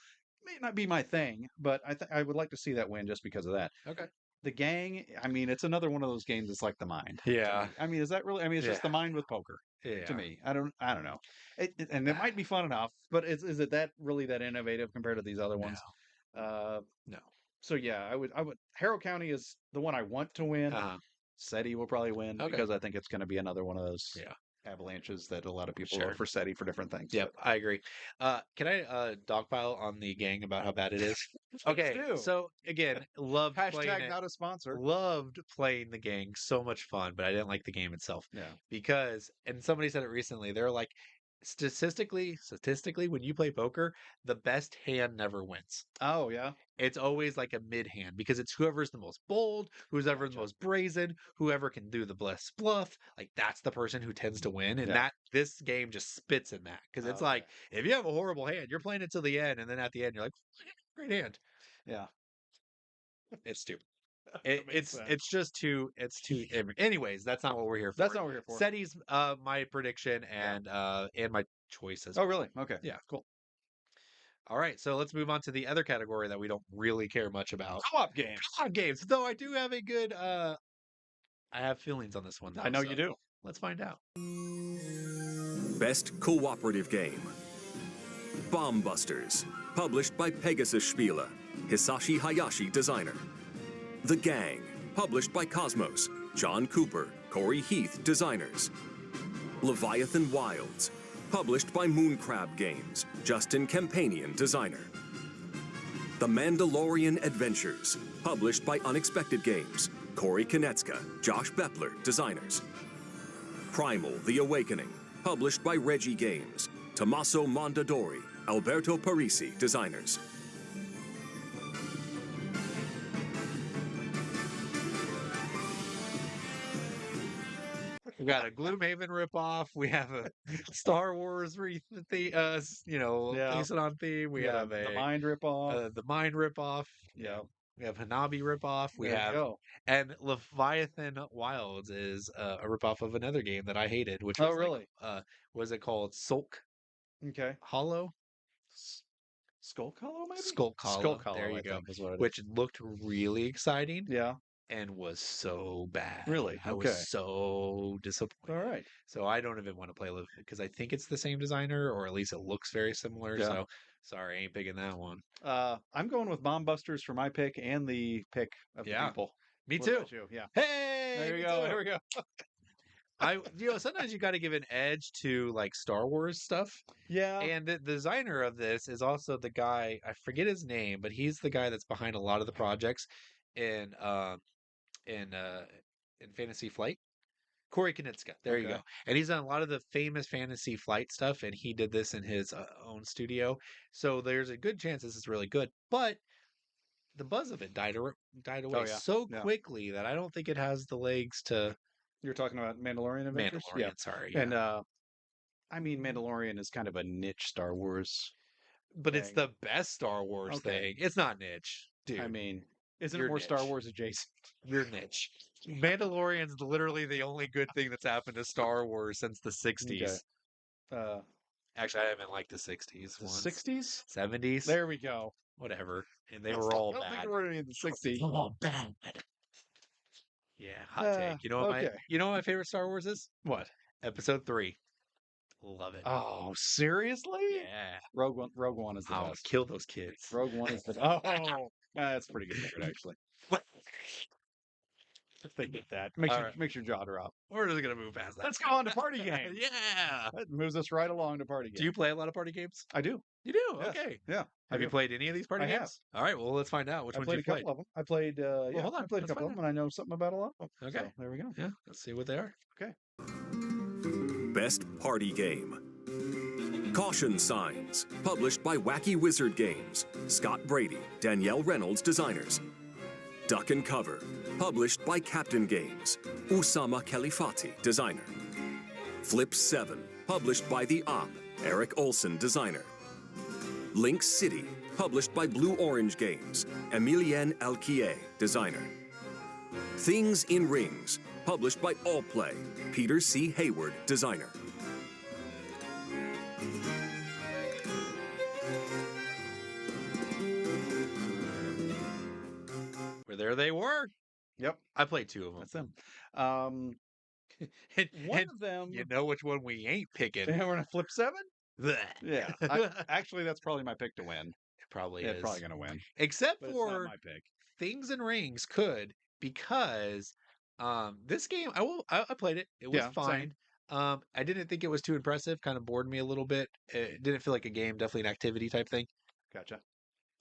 May not be my thing, but I would like to see that win just because of that. Okay. The gang, I mean, it's another one of those games that's like the Mind. Yeah. I mean, is that really? I mean, it's just the Mind with poker. Yeah. To me, I don't know. And it might be fun enough, but is it that really that innovative compared to these other ones? No. So yeah, I would. Harrow County is the one I want to win. SETI will probably win because I think it's going to be another one of those avalanches that a lot of people are for SETI for different things. Yep, I agree. Can I dogpile on the gang about how bad it is? Okay, so again, loved playing it. Not a sponsor. Loved playing the gang, so much fun, but I didn't like the game itself. Yeah, because somebody said it recently. They're like, statistically, when you play poker, the best hand never wins. Oh yeah. It's always like a mid hand, because it's whoever's the most bold, who's ever the most brazen, whoever can do the best bluff. Like, that's the person who tends to win. And this game just spits in that, because it's like, if you have a horrible hand, you're playing it till the end, and then at the end you're like, great hand. Yeah. It's stupid. It's too. Anyways, that's not what we're here for. That's not what we're here for. SETI's my prediction and my choices. Oh really? Okay. Yeah. Cool. All right, so let's move on to the other category that we don't really care much about. Co-op games. Co-op games. Though I do have a good. I have feelings on this one. Though, I know you do. Let's find out. Best Cooperative Game. Bomb Busters. Published by Pegasus Spiele. Hisashi Hayashi designer. The Gang. Published by Cosmos. John Cooper, Corey Heath designers. Leviathan Wilds. Published by Mooncrab Games, Justin Campanian designer. The Mandalorian Adventures, published by Unexpected Games, Corey Konecka, Josh Bepler designers. Primal: The Awakening, published by Reggie Games, Tommaso Mondadori, Alberto Parisi designers. We got a Gloomhaven ripoff. We have a Star Wars based on theme. We have the Mind ripoff. The Mind ripoff. Yeah. We have Hanabi ripoff. And Leviathan Wilds is a ripoff of another game that I hated, which was really? Was it called Sulk? Okay. Hollow. Skulk Hollow, maybe? Skulk Hollow. There you go. Which looked really exciting. Yeah. And was so bad. Really? I was so disappointed. All right. So I don't even want to play because I think it's the same designer, or at least it looks very similar. Yeah. So sorry, I ain't picking that one. I'm going with Bomb Busters for my pick and the pick of the people. Me too. Yeah. Hey, there you go. There we go. Sometimes you got to give an edge to like Star Wars stuff. Yeah. And the designer of this is also the guy, I forget his name, but he's the guy that's behind a lot of the projects in Fantasy Flight. Corey Konecka. There you go. And he's done a lot of the famous Fantasy Flight stuff, and he did this in his own studio. So there's a good chance this is really good. But the buzz of it died away Oh, yeah. so Yeah. quickly that I don't think it has the legs to You're talking about Mandalorian Adventures? Mandalorian. Sorry, yeah. And I mean, Mandalorian is kind of a niche Star Wars but it's thing. the best Star Wars thing. It's not niche, dude. I mean, isn't it You're more Star niche. Wars adjacent? You're niche. Mandalorian's literally the only good thing that's happened to Star Wars since the 60s. Okay. Actually, I haven't liked the 60s The ones. 60s? 70s? There we go. Whatever. And they were all I don't bad. think we're in the 60s. All bad. Yeah, hot take. You know what my favorite Star Wars is? What? Episode 3. Love it. Oh, seriously? Yeah. Rogue One is the I'll best. kill those kids. Rogue One is the oh, that's a pretty good favorite actually. Think of that. Makes your jaw drop. We're just gonna move past that. Let's go on to party games. Yeah. That moves us right along to party games. Do you play a lot of party games? I do. You do? Yes. Okay. Yeah. Have you played any of these party I games? have. All right. Well, let's find out which ones played you a couple of them. I played. hold on. I played a couple of them, and I know something about a lot of them. Okay. So, there we go. Yeah. Let's see what they are. Okay. Best Party Game. Caution Signs, published by Wacky Wizard Games. Scott Brady, Danielle Reynolds, designers. Duck and Cover, published by Captain Games. Usama Khalifati, designer. Flip 7, published by The Op. Eric Olson, designer. Link City, published by Blue Orange Games. Emilien Alquier, designer. Things in Rings, published by Allplay. Peter C. Hayward, designer. There they were. Yep. I played 2 of them. That's them. One of them. You know which one we ain't picking. We're gonna flip 7. Blech. Yeah. Actually, that's probably my pick to win. It probably Yeah, is. probably gonna win. Except But it's not for my pick. Things and Rings could, because this game I played it. It was Yeah, fine. same. I didn't think it was too impressive. Kind of bored me a little bit. It didn't feel like a game. Definitely an activity type thing. Gotcha.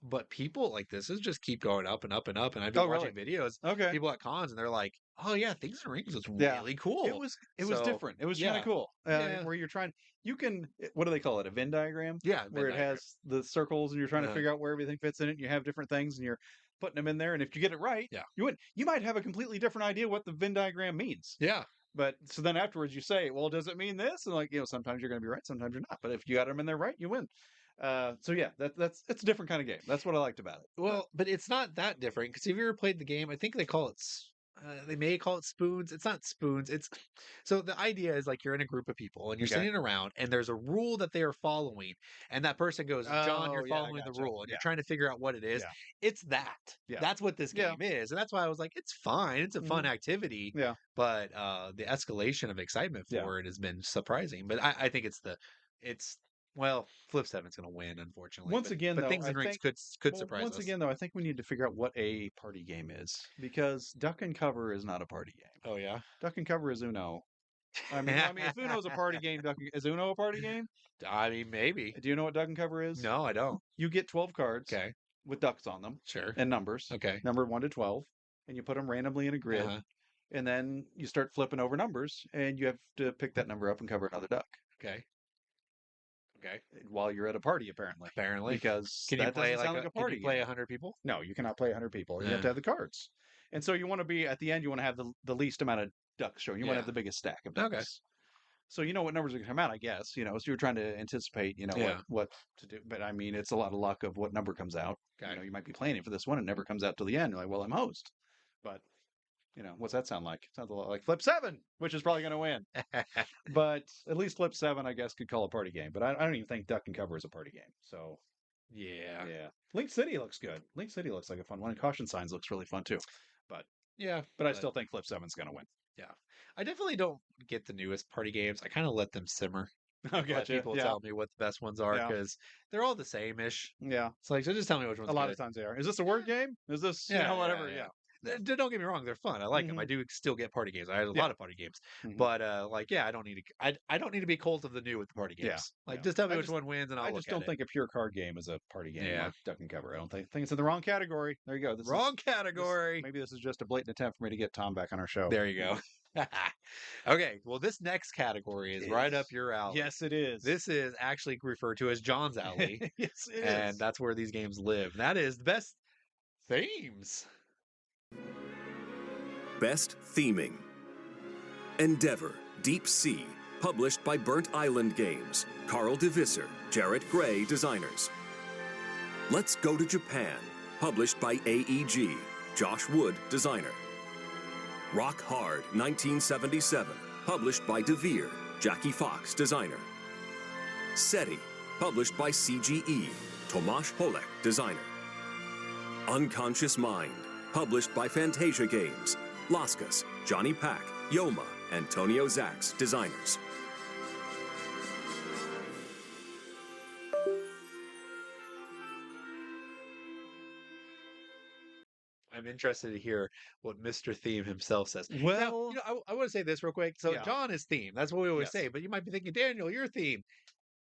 But people like this is just keep going up and up and up. And I've been watching videos. Okay. People at cons and they're like, "Oh yeah, Things and Rings is Yeah. really cool." It was different. It was kind yeah. of cool. Yeah. Where you're trying, you can, what do they call it? A Venn diagram? Yeah, Where it has the circles and you're trying to figure out where everything fits in it. And you have different things and you're putting them in there. And if you get it right, you win. You might have a completely different idea what the Venn diagram means. Yeah. But so then afterwards you say, well, does it mean this? And like, sometimes you're going to be right, sometimes you're not. But if you got them in there right, you win. So yeah, it's a different kind of game. That's what I liked about it. Well, but it's not that different because if you ever played the game, I think they call it. They may call it spoons. It's not spoons. It's so the idea is like you're in a group of people and you're sitting around and there's a rule that they are following and that person goes, John, you're following the rule and you're trying to figure out what it is. Yeah. It's that. Yeah. That's what this game is, and that's why I was like, it's fine. It's a fun activity. Yeah. But the escalation of excitement for it has been surprising. But I think well, Flip 7's going to win, unfortunately. Once again, though, Things and Rings could surprise us. Once again, though, I think we need to figure out what a party game is because Duck and Cover is not a party game. Oh yeah, Duck and Cover is Uno. I mean, if Uno's a party game, is Uno a party game? I mean, maybe. Do you know what Duck and Cover is? No, I don't. You get 12 cards. Okay. With ducks on them. Sure. And numbers. Okay. Number 1 to 12, and you put them randomly in a grid, and then you start flipping over numbers, and you have to pick that number up and cover another duck. Okay. Okay. While you're at a party, apparently. Because can you play a party? Can you play 100 people? No, you cannot play 100 people. You have to have the cards. And so you want to be, at the end, you want to have the least amount of ducks showing. You want to have the biggest stack of ducks. Okay. So you know what numbers are going to come out, I guess. So you're trying to anticipate, what to do. But I mean, it's a lot of luck of what number comes out. Okay. You might be planning for this one and it never comes out till the end. You're like, well, I'm host. But what's that sound like? It sounds a lot like Flip 7, which is probably going to win. But at least Flip 7, I guess, could call a party game. But I don't even think Duck and Cover is a party game. So, yeah. Link City looks good. Link City looks like a fun one. And Caution Signs looks really fun, too. But I still think Flip 7's going to win. Yeah. I definitely don't get the newest party games. I kind of let them simmer. Oh, gotcha. Let people tell me what the best ones are because they're all the same-ish. Yeah. It's like, so just tell me which one's a lot of times they are. Is this a word game? Is this, whatever? Yeah. Don't get me wrong; they're fun. I like them. I do still get party games. I had a lot of party games, but I don't need to. I don't need to be cold of the new with the party games. Just tell me which one wins, and I'll look at it. I just don't think a pure card game is a party game. Like Duck and Cover. I don't think it's in the wrong category. There you go. Wrong category. Maybe this is just a blatant attempt for me to get Tom back on our show. There you go. Okay, well, this next category is right up your alley. Yes, it is. This is actually referred to as John's alley. Yes, it is. And that's where these games live. That is the best Themes. Best Theming. Endeavor, Deep Sea, published by Burnt Island Games. Carl DeVisser, Jarrett Gray, designers. Let's Go to Japan, published by AEG. Josh Wood, designer. Rock Hard, 1977, published by DeVere. Jackie Fox, designer. SETI, published by CGE. Tomasz Holek, designer. Unconscious Mind, published by Fantasia Games. Laskas, Johnny Pack, Yoma, Antonio Zacks, designers. I'm interested to hear what Mr. Theme himself says. Well, now, I want to say this real quick. So Yeah. John is theme. That's what we always Yes. say. But you might be thinking, Daniel, your theme.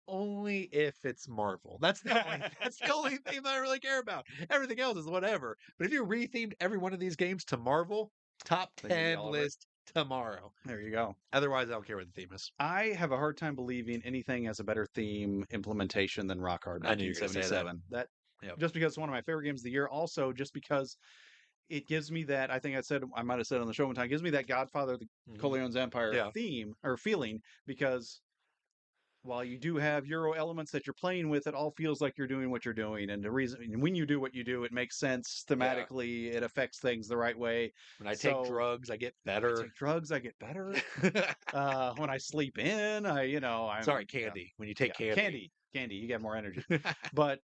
Only if it's Marvel. That's the only theme that I really care about. Everything else is whatever. But if you rethemed every one of these games to Marvel, top Then you'd be 10 all over it. list tomorrow. There you go. Otherwise, I don't care what the theme is. I have a hard time believing anything has a better theme implementation than Rock Hard I knew you were gonna say that. 1977. That Yep. just because it's one of my favorite games of the year. Also, just because it gives me that, I think I might have said on the show one time, gives me that Godfather, the Mhm. Corleone's Empire Yeah. theme or feeling, because while you do have Euro elements that you're playing with, it all feels like you're doing what you're doing. And the reason, when you do what you do, it makes sense thematically. It affects things the right way. When I take So, drugs, I get When I better. take drugs, I get better. When I sleep in, I'm Sorry, candy. When you take candy, you get more energy. But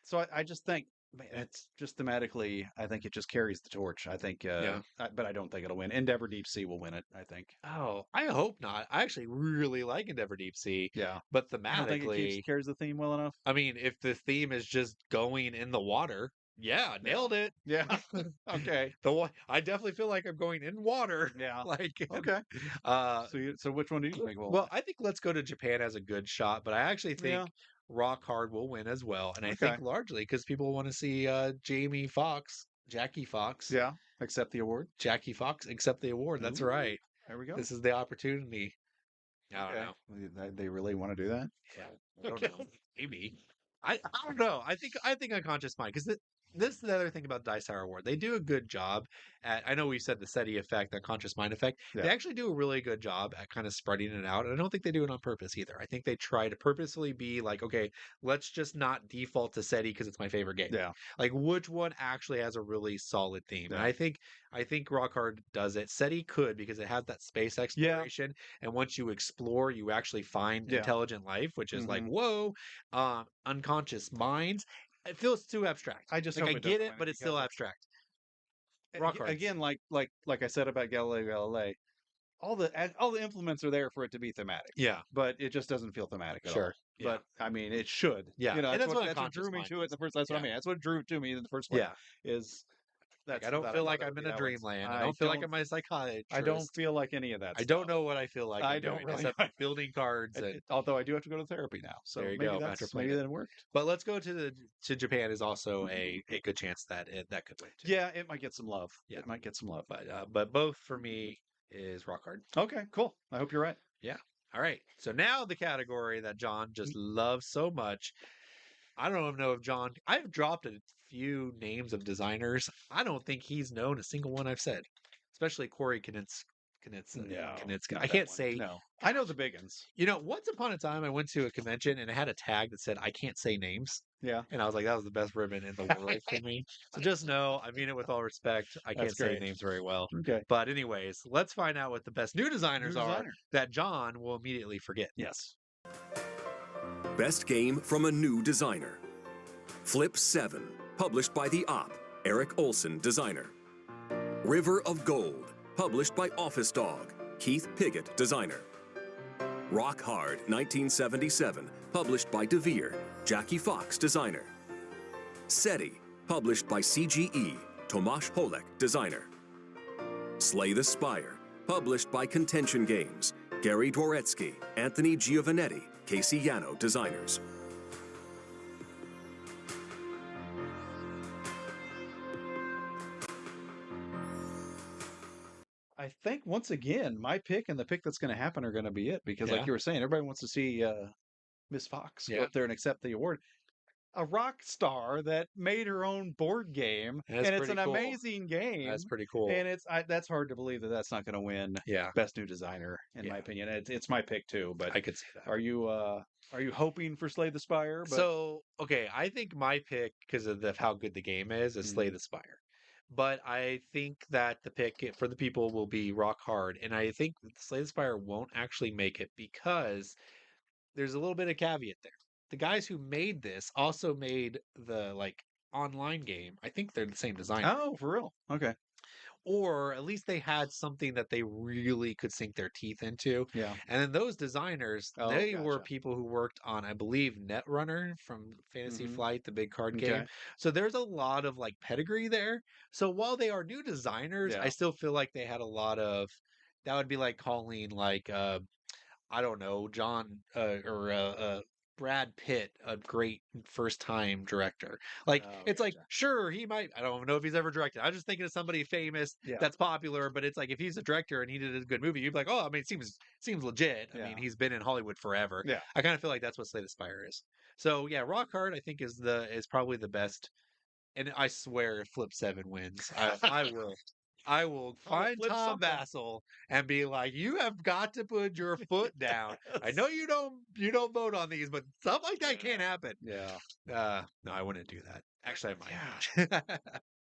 so I just think, man, it's just thematically, I think it just carries the torch. I think, but I don't think it'll win. Endeavor Deep Sea will win it, I think. Oh, I hope not. I actually really like Endeavor Deep Sea, Yeah. but I don't think it thematically, carries the theme well enough. I mean, if the theme is just going in the water, yeah, nailed it. Yeah. Okay. I definitely feel like I'm going in water. Yeah. Like, Okay. So which one do you think will? well, I think Let's Go to Japan has a good shot, but I actually think Yeah. Rock Hard will win as well, and I Okay. think largely because people want to see Jackie Fox, Yeah. Accept the award. Jackie Fox accept the award. That's Ooh, right. There we go. This is the opportunity. I don't know. They really want to do that? Yeah, I don't know. Maybe. I don't know. I think Unconscious Mind, because this is the other thing about Dice Tower Award. They do a good job at, I know we said the SETI effect, the Unconscious Mind effect. Yeah. They actually do a really good job at kind of spreading it out. And I don't think they do it on purpose either. I think they try to purposefully be like, okay, let's just not default to SETI because it's my favorite game. Yeah. Like, which one actually has a really solid theme? Yeah. And I think Rock Hard does it. SETI could, because it has that space exploration, and once you explore, you actually find intelligent life, which is like, whoa. Unconscious Minds, it feels too abstract. I just like, hope I it get doesn't it, win but it's because still abstract. Rock Hard. Again, like I said about Galilei, all the implements are there for it to be thematic. Yeah, but it just doesn't feel thematic at all. Yeah. But I mean, it should. Yeah, and that's what drew me Mind to it in the first. That's what I mean. That's what drew to me in the first place. Yeah, is like, I don't feel like I'm in a dreamland. I don't feel like I'm a psychiatrist. I don't feel like any of that. I don't know what I feel like. I don't doing, really except building cards. And although I do have to go to therapy now, so there you maybe go. Maybe that worked. But Let's Go to Japan is also a good chance that that could win too. Yeah, it might get some love. Yeah, it might get some love. But both for me is Rock Hard. Okay, cool. I hope you're right. Yeah. All right. So now the category that John just loves so much. I don't know if John. I've dropped a few names of designers. I don't think he's known a single one I've said, especially Corey Knitska. I can't say. No, I know the big ones. Once upon a time, I went to a convention and it had a tag that said, "I can't say names." Yeah. And I was like, that was the best ribbon in the world for me. So just know, I mean it with all respect, I can't say names very well. Okay. But anyways, let's find out what the best new designers are that John will immediately forget. Yes. Best game from a new designer. Flip 7, published by The Op, Eric Olson, designer. River of Gold, published by Office Dog, Keith Piggott, designer. Rock Hard, 1977, published by DeVere, Jackie Fox, designer. SETI, published by CGE, Tomasz Holek, designer. Slay the Spire, published by Contention Games, Gary Dworetsky, Anthony Giovanetti, Casey Yano, designers. I think once again, my pick and the pick that's going to happen are going to be it because, like you were saying, everybody wants to see Miss Fox go up there and accept the award. a rock star that made her own board game, That's and it's pretty an cool. amazing game. That's pretty cool. And that's hard to believe that that's not going to win best new designer, in my opinion. It's my pick too, but I could see that. Are you hoping for Slay the Spire? But So, okay, I think my pick, because of how good the game is Slay the Spire. But I think that the pick for the people will be Rock Hard, and I think Slay the Spire won't actually make it because there's a little bit of caveat there. The guys who made this also made the online game. I think they're the same designer. Oh, for real? Okay. Or at least they had something that they really could sink their teeth into. Yeah. And then those designers, they were people who worked on, I believe, Netrunner from Fantasy Flight, the big card game. So there's a lot of pedigree there. So while they are new designers, I still feel like they had a lot of, that would be like calling I don't know, Brad Pitt a great first time director. Sure, he might, I don't know if he's ever directed. I'm just thinking of somebody famous that's popular, but it's like if he's a director and he did a good movie, you'd be like, oh, I mean, it seems legit. I mean, he's been in Hollywood forever. Yeah. I kind of feel like that's what Slay the Spire is. So yeah, Rock Hard I think is probably the best. And I swear if Flip 7 wins, I will find Tom Vassell and be like, "You have got to put your foot down. I know you don't vote on these, but stuff like that can't happen." Yeah. No, I wouldn't do that. Actually, I might.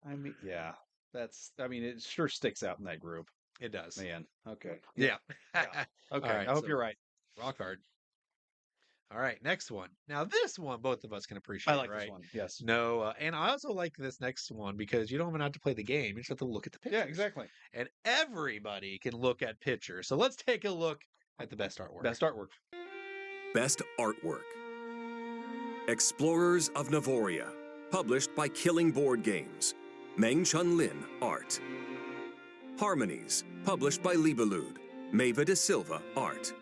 I mean, yeah. It sure sticks out in that group. It does. Man. Okay. Yeah. Okay. Right, I hope you're right. Rock Hard. All right, next one. Now, this one, both of us can appreciate. I like right? this one. Yes. No, and I also like this next one because you don't even have to play the game. You just have to look at the pictures. Yeah, exactly. And everybody can look at pictures. So let's take a look at the best artwork. Best artwork. Best artwork. Explorers of Navoria, published by Killing Board Games. Meng Chun Lin, art. Harmonies, published by Libellude. Meva de Silva, art.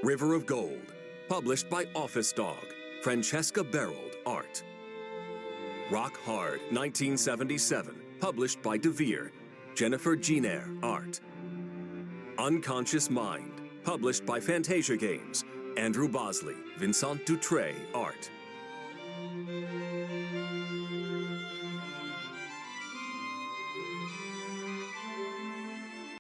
River of Gold, published by Office Dog, Francesca Berold, art. Rock Hard, 1977, published by DeVere, Jennifer Giner, art. Unconscious Mind, published by Fantasia Games, Andrew Bosley, Vincent Dutré, art.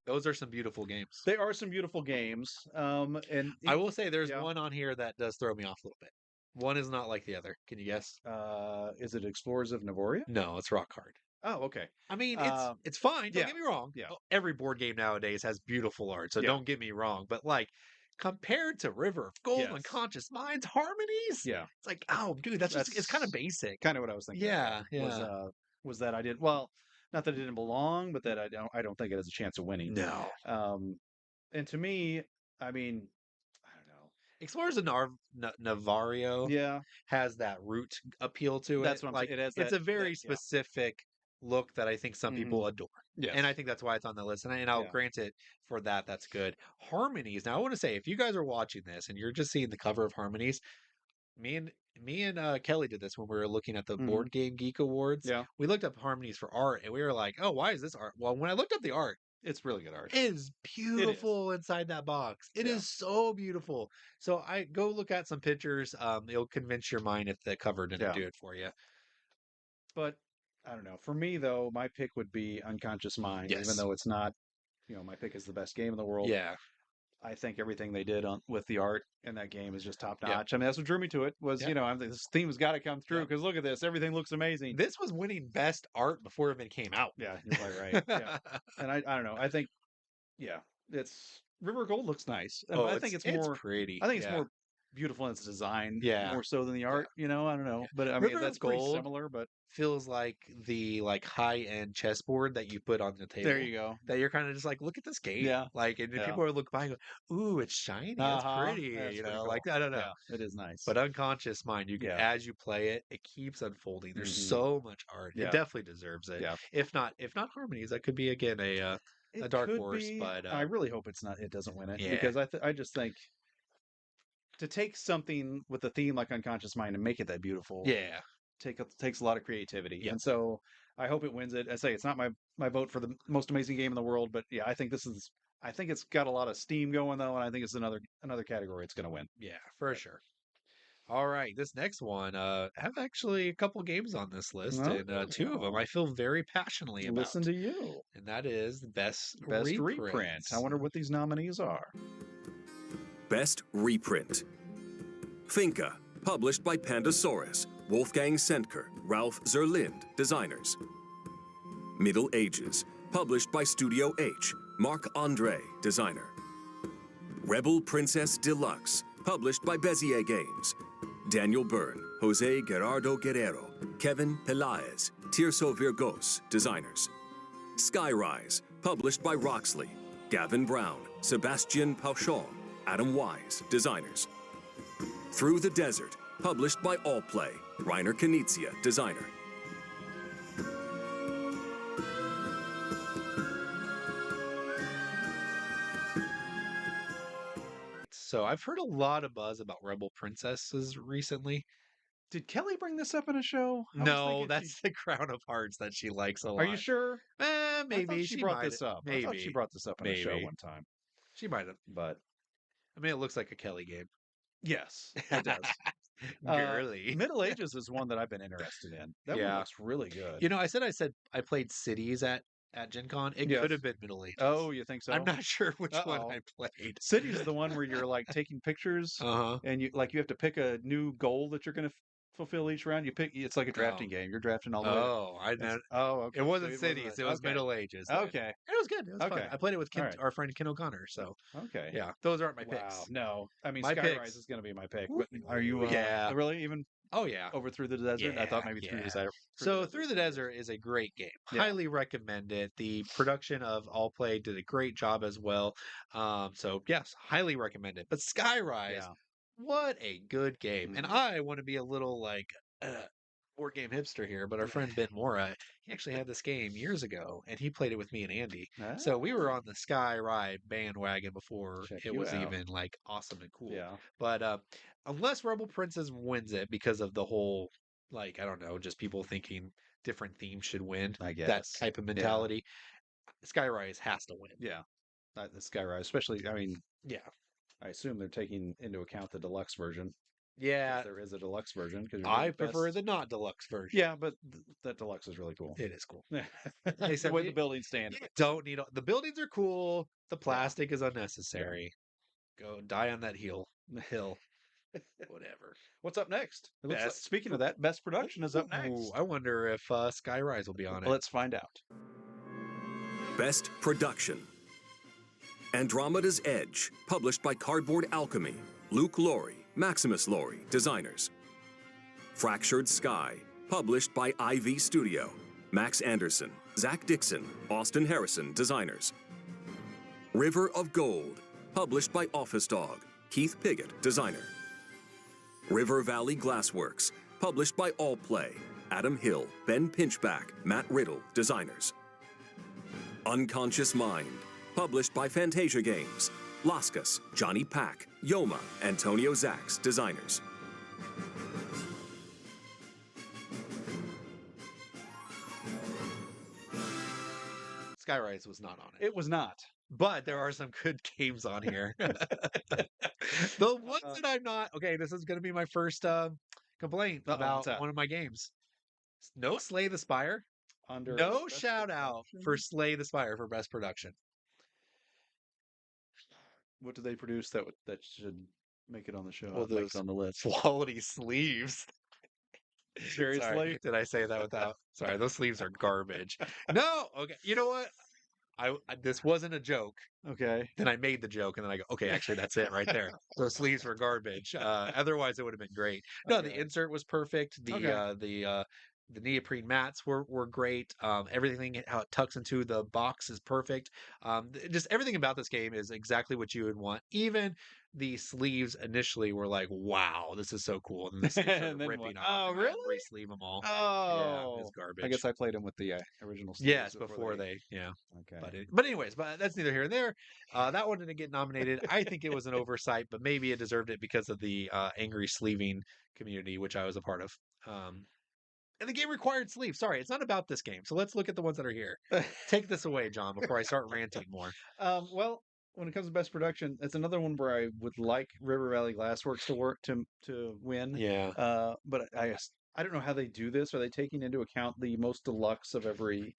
Those are some beautiful games. They are some beautiful games. And I will say there's one on here that does throw me off a little bit. One is not like the other. Can you guess? Is it Explorers of Navoria? No, it's Rock Hard. Oh, okay. I mean, it's fine. Don't get me wrong. Yeah. Every board game nowadays has beautiful art, so don't get me wrong. But compared to River of Gold, Unconscious Minds, Harmonies, it's like, oh, dude, that's just, it's kind of basic. Kind of what I was thinking. Yeah, was that I did well. Not that it didn't belong, but that I don't think it has a chance of winning. No. And to me, I mean, I don't know. Explorers of Navario has that root appeal to it. That's what I'm saying. It's a very specific look that I think some people adore. Yes. And I think that's why it's on the list. And I'll grant it for that. That's good. Harmonies. Now, I want to say, if you guys are watching this and you're just seeing the cover of Harmonies, me and Kelly did this when we were looking at the Board Game Geek Awards. Yeah. We looked up Harmonies for art, and we were like, oh, why is this art? Well, when I looked up the art, it's really good art. It is beautiful inside that box. It is so beautiful. So I go look at some pictures. It'll convince your mind if the cover didn't do it for you. But I don't know. For me, though, my pick would be Unconscious Mind, even though it's not, my pick is the best game in the world. Yeah. I think everything they did with the art in that game is just top notch. I mean, that's what drew me to it was, this theme's got to come through because look at this. Everything looks amazing. This was winning best art before it even came out. Yeah, you're probably right. Yeah. And I don't know. I think, it's River Gold looks nice. I think it's more pretty. I think it's more beautiful in its design. Yeah. More so than the art, I don't know. But I mean, that's pretty similar, but feels like the high-end chessboard that you put on the table. There you go. That you're kind of just like, look at this game. Yeah. And people are looking by and go, ooh, it's shiny. It's pretty. That's pretty cool. cool. I don't know. Yeah, it is nice. But Unconscious Mind, you can as you play it, it keeps unfolding. There's so much art. It definitely deserves it. Yeah. If not Harmonies, that could be again a dark horse. But I really hope it doesn't win it because I just think to take something with a theme like Unconscious Mind and make it that beautiful. Yeah. Takes a lot of creativity. And so I hope it wins it. I say it's not my vote for the most amazing game in the world, but I think it's got a lot of steam going though, and I think it's another category it's going to win. Yeah, for sure. All right, this next one, I have actually a couple games on this list, Oh, and two of them I feel very passionately about. listen to you. And that is Best Reprint. I wonder what these nominees are. Best Reprint. Finca, published by Pandasaurus, Wolfgang Sentker, Ralph Zerlind, designers. Middle Ages, published by Studio H, Marc Andre, designer. Rebel Princess Deluxe, published by Bezier Games. Daniel Byrne, Jose Gerardo Guerrero, Kevin Pelaez, Tirso Virgos, designers. Skyrise, published by Roxley. Gavin Brown, Sebastian Pauchon, Adam Wise, designers. Through the Desert, published by Allplay. Reiner Knizia, designer. So I've heard a lot of buzz about Rebel Princesses recently. Did Kelly bring this up in a show? No, that's the Crown of Hearts that she likes a lot. Are you sure? Maybe she brought this up. Maybe. I thought she brought this up in a show one time. She might have. But I mean, it looks like a Kelly game. Yes, it does. Girly. Middle Ages is one that I've been interested in. That one looks really good. You know, I said I played Cities at Gen Con. It could have been Middle Ages. Oh, you think so? I'm not sure which one I played. Cities is the one where you're like taking pictures, and you have to pick a new goal that you're going to fulfill each round. It's like a drafting game. You're drafting all the way. Okay. It wasn't Cities. It was Middle Ages. Okay. It was good. It was fun. I played it with our friend Ken O'Connor. So yeah, those aren't my picks. No, I mean my Skyrise is going to be my pick. But are you? Really even? Oh yeah, over Through the Desert. I thought maybe Through the Desert. Through the Desert is a great game. Highly recommend it. The production of Allplay did a great job as well. So yes, highly recommend it. But Skyrise, what a good game! And I want to be a little like board game hipster here, but our friend Ben Mora, he actually had this game years ago, and he played it with me and Andy. So we were on the Skyride bandwagon before it was even like awesome and cool. Yeah. But unless Rebel Princess wins it because of the whole, like, I don't know, just people thinking different themes should win. I guess. That type of mentality. Skyrise has to win. Yeah. The Skyrise, especially, I mean, yeah. I assume they're taking into account the deluxe version. Yeah. If there is a deluxe version. I prefer the not deluxe version. Yeah, but that deluxe is really cool. It is cool. The way the buildings stand. Don't need the buildings are cool. The plastic is unnecessary. Go die on that hill. Whatever. What's up next? Speaking of that, Best Production is up next. I wonder if Skyrise will be on it. Let's find out. Best Production. Andromeda's Edge, published by Cardboard Alchemy. Luke Laurie, Maximus Laurie, designers. Fractured Sky, published by IV Studio. Max Anderson, Zach Dixon, Austin Harrison, designers. River of Gold, published by Office Dog. Keith Piggott, designer. River Valley Glassworks, published by Allplay. Adam Hill, Ben Pinchback, Matt Riddle, designers. Unconscious Mind, published by Fantasia Games. Lascas, Johnny Pack, Yoma, Antonio Zacks, designers. Skyrise was not on it. It was not. But there are some good games on here. The ones that I'm not... Okay, this is going to be my first complaint about one of my games. No Slay the Spire. No shout out for Slay the Spire for Best Production. What do they produce that should make it on the show? Well, those on the list. Quality sleeves. Seriously? Sorry, did I say that without? Sorry, those sleeves are garbage. No, okay. You know what? This wasn't a joke. Okay. Then I made the joke, and then I go, okay, actually, that's it right there. Those sleeves were garbage. Otherwise, it would have been great. No, the insert was perfect. The neoprene mats were great. Everything, how it tucks into the box is perfect. Just everything about this game is exactly what you would want. Even the sleeves initially were like, wow, this is so cool. And the sleeves are ripping off. Oh, really? Re-sleeve them all. Oh. Yeah, it's garbage. I guess I played them with the original sleeves. Yes, before they. Okay. But anyways, that's neither here nor there. That one didn't get nominated. I think it was an oversight, but maybe it deserved it because of the angry sleeving community, which I was a part of. And the game required sleeves. Sorry, it's not about this game. So let's look at the ones that are here. Take this away, John, before I start ranting more. Well, when it comes to best production, it's another one where I would like River Valley Glassworks to win. Yeah. But I don't know how they do this. Are they taking into account the most deluxe of every?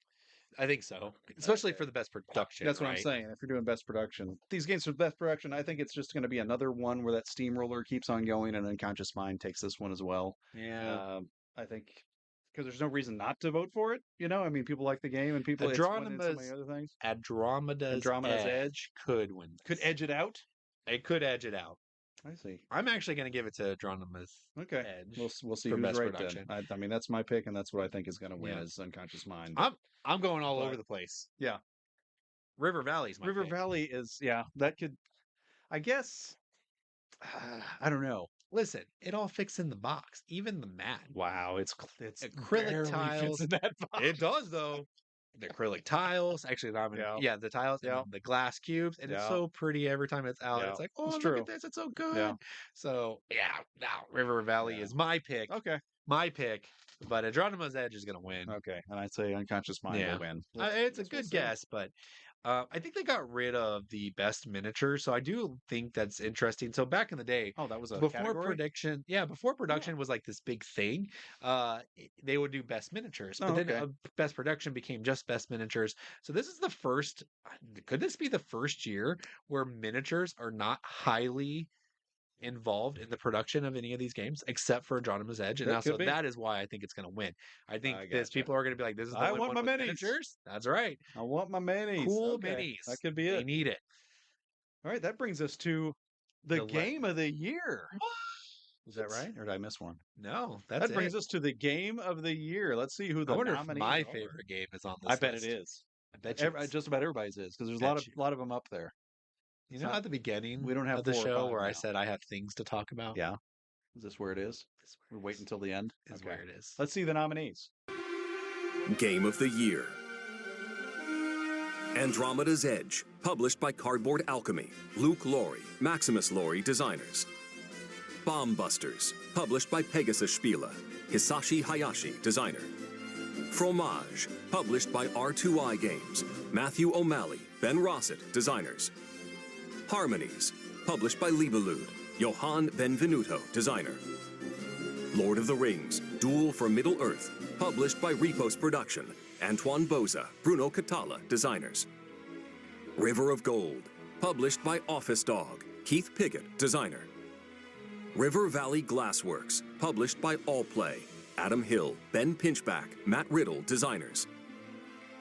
I think so, especially for the best production. That's what I'm right? saying. If you're doing best production, these games for best production, I think it's just going to be another one where that steamroller keeps on going, and Unconscious Mind takes this one as well. Yeah. I think because there's no reason not to vote for it. I mean, people like the game, and people it's winning so many other things. Andromeda's Edge could win. Could edge it out. It could edge it out. I see. I'm actually going to give it to Andromeda's Edge. We'll see who's right then. I mean, that's my pick, and that's what I think is going to win is Unconscious Mind. I'm going all over the place. Yeah. River Valley's my River pick. Valley is that could, I guess. I don't know. Listen, it all fits in the box, even the mat. Wow, it's acrylic tiles. Fits in that box. It does though. The acrylic tiles, actually, the tiles, and the glass cubes, and it's so pretty every time it's out. It's like, oh, look at this, it's so good. Yeah. So now River Valley is my pick. Okay, my pick. But Andromeda's Edge is going to win. Okay, and I'd say Unconscious Mind will win. It's a good guess, but I think they got rid of the best miniature, so I do think that's interesting. So back in the day, that was before category? production. Yeah, before production was like this big thing. They would do best miniatures, but then best production became just best miniatures. So this is the first. Could this be the first year where miniatures are not highly involved in the production of any of these games except for Andromeda's Edge, and also that is why I think it's going to win. I think people are going to be like, "This is the I want my minis. Miniatures." That's right. I want my minis. Cool minis. That could be it. They need it. All right, that brings us to the game of the year. Is that right, or did I miss one? No, that brings us to the game of the year. Let's see who the nominees are. My favorite game is on this. I bet it is. I bet just about everybody's is because there's a lot of them up there. At the beginning we don't have the show where I said I have things to talk about. Yeah. Is this where it is? We're waiting until the end? Is where it is. Let's see the nominees. Game of the Year. Andromeda's Edge, published by Cardboard Alchemy, Luke Laurie, Maximus Laurie designers. Bomb Busters, published by Pegasus Spiele, Hisashi Hayashi designer. Fromage, published by R2I Games, Matthew O'Malley, Ben Rossett designers. Harmonies, published by Liebelude, Johann Benvenuto, designer. Lord of the Rings, Duel for Middle-earth, published by Repos Production, Antoine Boza, Bruno Catala, designers. River of Gold, published by Office Dog, Keith Piggott, designer. River Valley Glassworks, published by Allplay, Adam Hill, Ben Pinchback, Matt Riddle, designers.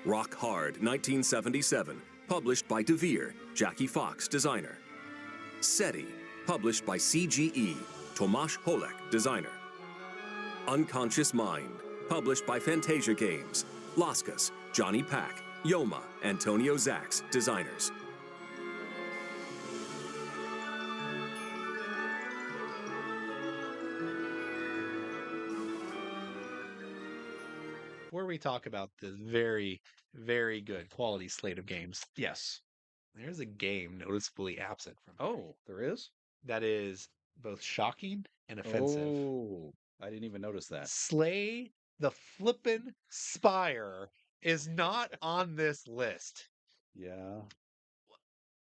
Rock Hard, 1977, published by DeVere, Jackie Fox, designer. SETI, published by CGE, Tomasz Holek, designer. Unconscious Mind, published by Fantasia Games, Laskas, Johnny Pack, Yoma, Antonio Zacks, designers. Before we talk about this very, very good quality slate of games, yes, there's a game noticeably absent from. There is? That is both shocking and offensive. Oh, I didn't even notice that. Slay the Flippin' Spire is not on this list. Yeah.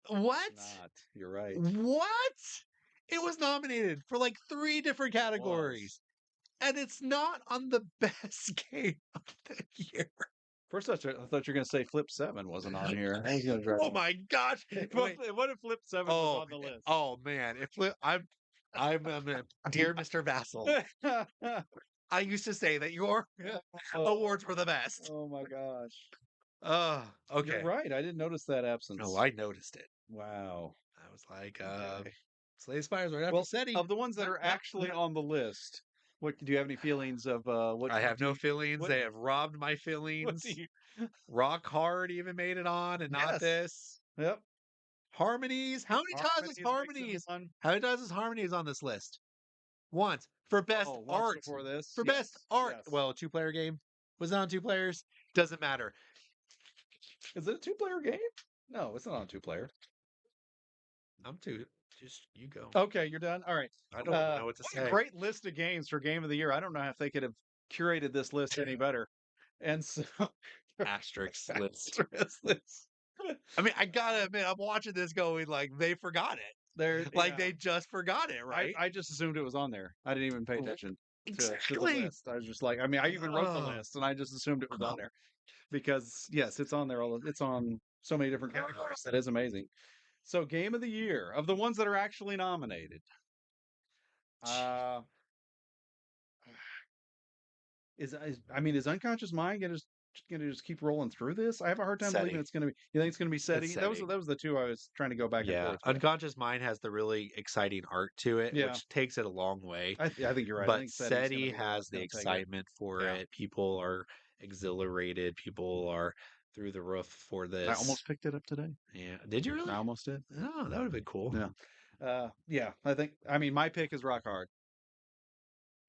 What? Not. You're right. What? It was nominated for like 3 different categories. And it's not on the best game of the year. First, I thought you were going to say Flip 7 wasn't on here. Oh my gosh! What if Flip 7 was on the list? Oh man, I'm dear Mr. Vassal. I used to say that your awards were the best. Oh my gosh. Okay. You're right. I didn't notice that absence. No, I noticed it. Wow. I was like, Slay the Spires right after SETI. Of the ones that are actually on the list, do you have any feelings of what? I have no feelings. They have robbed my feelings. Rock Hard even made it on, and not this. Yep. Harmonies. How many times is Harmonies? How many times is Harmonies on this list? Once for best art. Before this. For best art. Yes. Well, a 2-player game. Was it on 2 players? Doesn't matter. Is it a 2-player game? No, it's not on 2-player. I'm 2. Just you go. Okay, you're done. All right. I don't know what to say. A great list of games for Game of the Year. I don't know if they could have curated this list any better. And so asterisk list. I mean, I gotta admit, I'm watching this going like they forgot it. They just forgot it, right? I just assumed it was on there. I didn't even pay attention to the Exactly. list. I was just like, I mean, I even wrote the Oh. list and I just assumed it was on there because yes, it's on there. It's on so many different categories. That is amazing. So, game of the year of the ones that are actually nominated. Uh, is Unconscious Mind gonna just keep rolling through this? I have a hard time believing SETI. it's gonna be. You think it's gonna be SETI? It's That was SETI. the two I was trying to go back and Yeah, forth with. Unconscious Mind has the really exciting art to it, Yeah. which takes it a long way. I think you're right. I But think SETI's gonna SETI be the one has that's the gonna take it. excitement for Yeah. it. People are exhilarated. People are through the roof for I this. almost picked it up today. Yeah. Did you really? I almost did. Oh, that would have been cool. Yeah. Yeah. I mean, my pick is Rock Hard,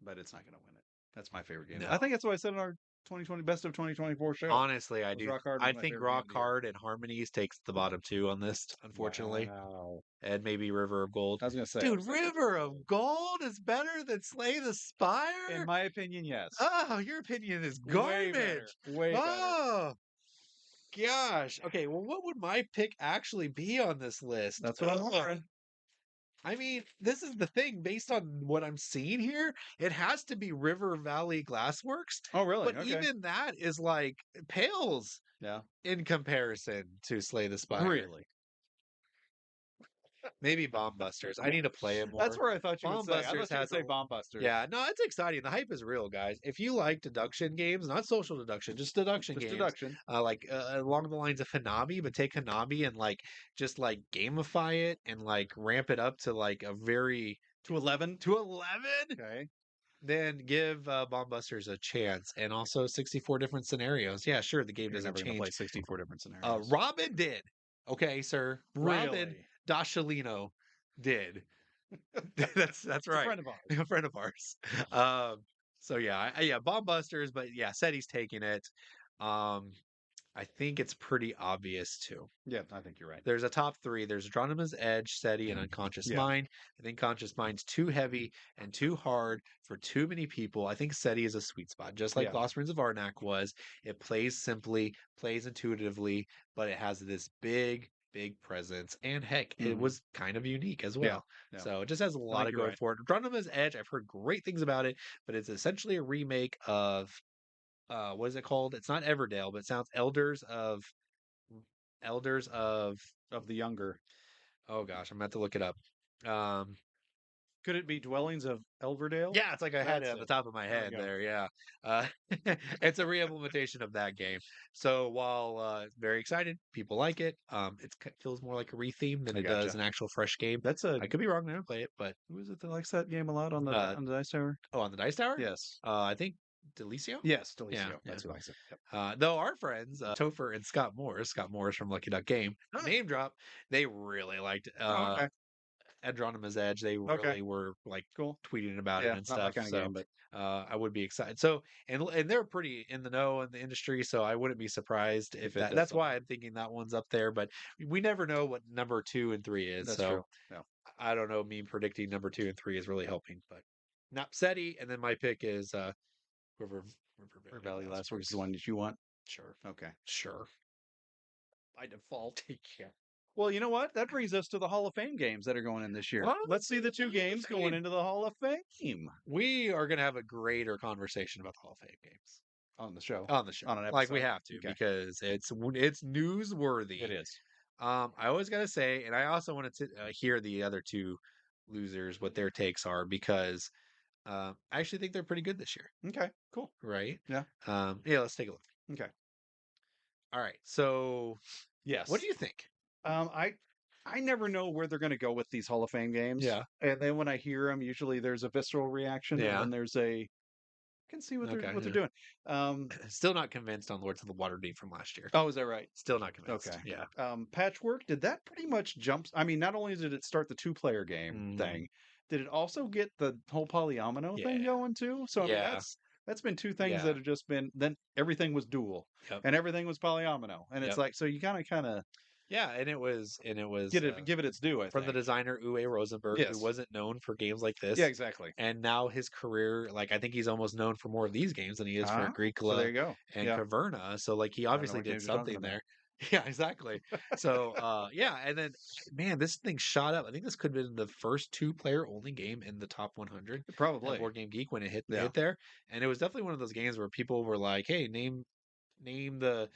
but it's not gonna win it. That's my favorite game. No. I think that's what I said in our 2020 best of 2024 show. Honestly, I do. Rock Hard I think Rock Hard and Harmonies takes the bottom two on this, unfortunately. Wow. And maybe River of Gold. I was gonna say, Dude, River of Gold is better than Slay the Spire? in my opinion, yes. Oh, your opinion is Way better. garbage. Way better. Oh, gosh. Okay, well, what would my pick actually be on this list? That's what I'm wondering. I mean, this is the thing. Based on what I'm seeing here, it has to be River Valley Glassworks. Oh, really? But Okay. even that is like pales in comparison to Slay the Spire. Really? Maybe Bomb Busters. I need to play it more. That's where I thought you would say. I thought you would say Bomb Busters. Yeah, no, it's exciting. The hype is real, guys. If you like deduction games, not social deduction, just deduction games. Deduction. Along the lines of Hanami, but take Hanami and just gamify it and ramp it up to a very to 11. To 11. Okay. Then give Bomb Busters a chance, and also 64 different scenarios. Yeah, sure, the game doesn't change. Play 64 different scenarios. Robin did. Okay, sir. Really? Robin Dashalino did. That's right. A friend of ours. So yeah, Bomb Busters, but yeah, SETI's taking it. I think it's pretty obvious too. Yeah, I think you're right. There's a top three. There's Adronymous Edge, SETI, and Unconscious Mind. I think Conscious Mind's too heavy and too hard for too many people. I think SETI is a sweet spot, just like Lost Ruins of Arnak was. It plays simply, plays intuitively, but it has this big presence, and heck, it was kind of unique as well. So it just has a lot of going for it. Adronymous Edge, I've heard great things about it, but it's essentially a remake of what is it called? It's not Everdale, but it sounds Elders of the Younger. Oh gosh, I'm about to look it up. Could it be Dwellings of Elverdale? Yeah, it's like I had it at the top of my head there. Yeah. It's a re-implementation of that game. So while very excited, people like it. It feels more like a retheme than it does an actual fresh game. I could be wrong. I never play it, but who is it that likes that game a lot on the Dice Tower? Oh, on the Dice Tower? Yes. I think Delicio? Yes, Delicio. Yeah, that's who likes it. Yep. Though our friends, Topher and Scott Morris from Lucky Duck Game, name drop, they really liked Adronymous Edge. They really were cool tweeting about it and stuff. Not my kind of game, but I would be excited. So and they're pretty in the know in the industry, so I wouldn't be surprised if that's why I'm thinking that one's up there. But we never know what number 2 and 3 is. That's true. Yeah. I don't know. Me predicting number 2 and 3 is really helping, but not SETI. And then my pick is River Valley Last Work is the one that you want? Sure. Okay. Sure. By default, yeah. Well, you know what? That brings us to the Hall of Fame games that are going in this year. Let's see the 2 games going into the Hall of Fame. We are going to have a greater conversation about the Hall of Fame games on the show. On the show, on an episode. Like we have to because it's newsworthy. It is. I always got to say, and I also wanted to hear the other 2 losers what their takes are because I actually think they're pretty good this year. Okay, cool. Right? Yeah. Let's take a look. Okay. All right. So, yes. What do you think? I never know where they're going to go with these Hall of Fame games. Yeah. And then when I hear them, usually there's a visceral reaction. Yeah. And then there's I can see what they're doing. Still not convinced on Lords of the Waterdeep from last year. Oh, is that right? Still not convinced. Okay. Yeah. Patchwork, did that pretty much jump? I mean, not only did it start the 2-player game thing, did it also get the whole polyomino thing going too? So I mean, that's been 2 things that have just been. Then everything was dual, and everything was polyomino, and it's like so you kind of. Yeah, and it was give it its due. I from think. the designer Uwe Rosenberg, who wasn't known for games like this. Yeah, exactly. And now his career, I think he's almost known for more of these games than he is for Agricola so there you go. and Caverna. So he obviously did something there. Yeah, exactly. So, yeah, and then, man, this thing shot up. I think this could have been the first two-player only game in the top 100 at Probably. Board Game Geek when it Yeah. hit there, and it was definitely one of those games where people were like, "Hey, name the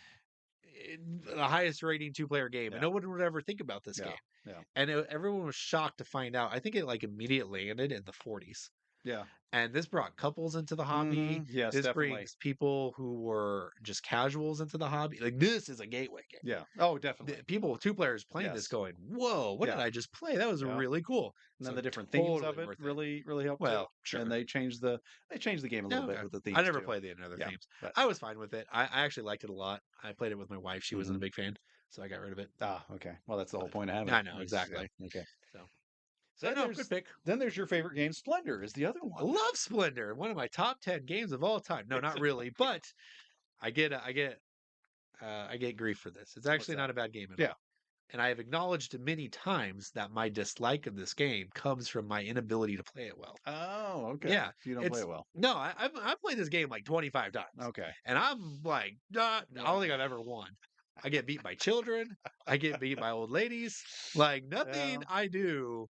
highest rating two-player game," and Yeah. no one would ever think about this Yeah. game, Yeah. and everyone was shocked to find out. I think it like immediately landed in the 40s. Yeah. And this brought couples into the hobby. Yes, This definitely. brings people who were just casuals into the hobby. Like this is a gateway game. Yeah. Oh, definitely. People, two players playing this, Yes. going, "Whoa, what did Yeah. I just play? That was Yeah. really cool." And then So the different themes of totally it worth really helped too. Well, sure. And they changed the game a Yeah, little bit okay. with the themes I never too. played the other Yeah, themes. but I was fine with it. I actually liked it a lot. I played it with my wife. She wasn't a big fan, so I got rid of it. okay. Well, that's the whole But point of having I it. know Yeah, exactly. okay. So, so no, good pick. Then there's your favorite game, Splendor, is the other I one. love Splendor, one of my top 10 games of all time. No, not really, but I get grief for this. It's actually not a bad game at all. And I have acknowledged many times that my dislike of this game comes from my inability to play it well. Oh, okay. Yeah, So you don't play it well. No, I've played this game like 25 times. Okay. And I'm like, I don't think I've ever won. I get beat by children. I get beat by old ladies. Like nothing I do,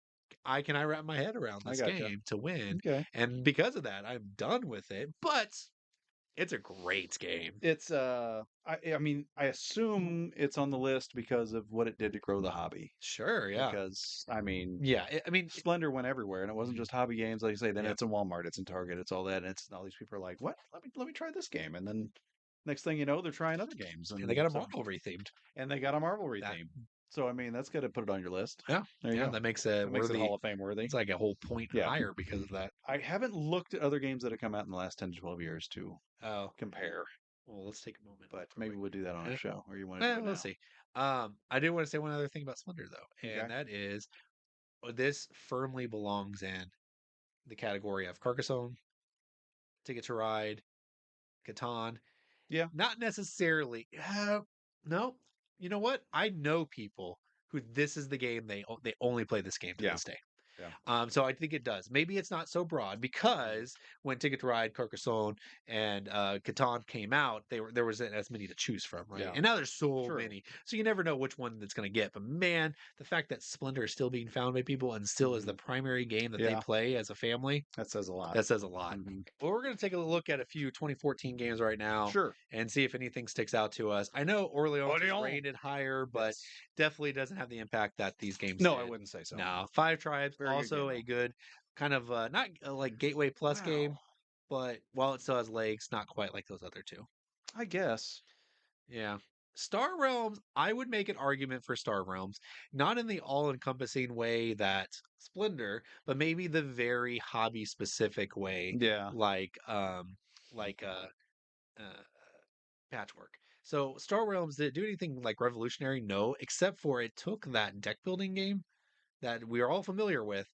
I wrap my head around this game to win. Okay. And because of that, I'm done with it. But it's a great game. It's I mean, I assume it's on the list because of what it did to grow the hobby. Sure, yeah. Because I mean, Splendor went everywhere, and it wasn't just hobby games, like you say. Then it's in Walmart, it's in Target, it's all that, and it's all these people are like, "What? Let me try this game," and then next thing you know, they're trying other games, and they got a Marvel rethemed. And they got a Marvel retheme. So I mean, that's got to put it on your list. Yeah, there you go. That makes it worthy, Hall of Fame worthy. It's like a whole point higher because of that. I haven't looked at other games that have come out in the last 10 to 12 years to compare. Well, let's take a moment. But maybe we'll do that on a show, or you want to do it we'll see. I do want to say one other thing about Splendor, though, and that is this firmly belongs in the category of Carcassonne, Ticket to Ride, Catan. Yeah. Not necessarily. No. You know what? I know people who this is the game they only play this game to this day. Yeah. So I think it does. Maybe it's not so broad because when Ticket to Ride, Carcassonne, and Catan came out, there wasn't as many to choose from, right? Yeah. And now there's so many, so you never know which one that's going to get. But man, the fact that Splendor is still being found by people and still is the primary game that they play as a family, that says a lot. That says a lot. Well, we're going to take a look at a few 2014 games right now, and see if anything sticks out to us. I know Orleans is rated higher, but definitely doesn't have the impact that these games. No, did. I wouldn't say so. No, Five Tribes, also a good kind of not like Gateway Plus game, but while it still has legs, not quite like those other two. I guess. Yeah. Star Realms, I would make an argument for Star Realms, not in the all-encompassing way that Splendor, but maybe the very hobby-specific way, like Patchwork. So Star Realms, did it do anything like revolutionary? No, except for it took that deck building game that we are all familiar with,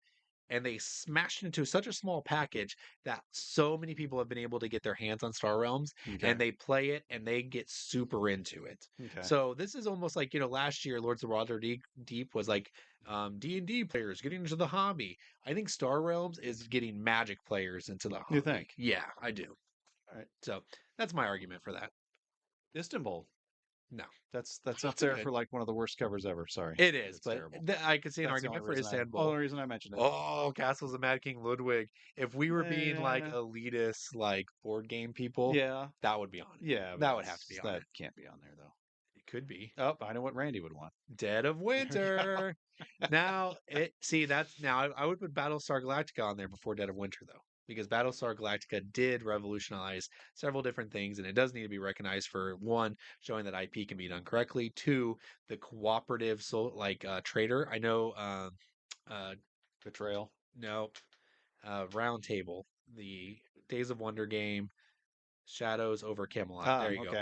and they smashed into such a small package that so many people have been able to get their hands on Star Realms, and they play it and they get super into it. So this is almost like, last year Lords of Waterdeep Deep was like D&D players getting into the hobby. I think Star Realms is getting Magic players into the hobby. You think? Yeah, I do. All right. So that's my argument for that. Istanbul. No, that's up there for like one of the worst covers ever. Sorry, it is, but I could see an argument for Istanbul. The reason I mentioned it. Oh, Castles of Mad King Ludwig. If we were being like elitist, like board game people, that would be on it. Yeah, that would have to be on it. That can't be on there though. It could be. Oh, I know what Randy would want. Dead of Winter. Now I would put Battlestar Galactica on there before Dead of Winter though, because Battlestar Galactica did revolutionize several different things, and it does need to be recognized for, one, showing that IP can be done correctly, two, the cooperative trader. I know Betrayal. No. Round Table, the Days of Wonder game, Shadows over Camelot. There you go.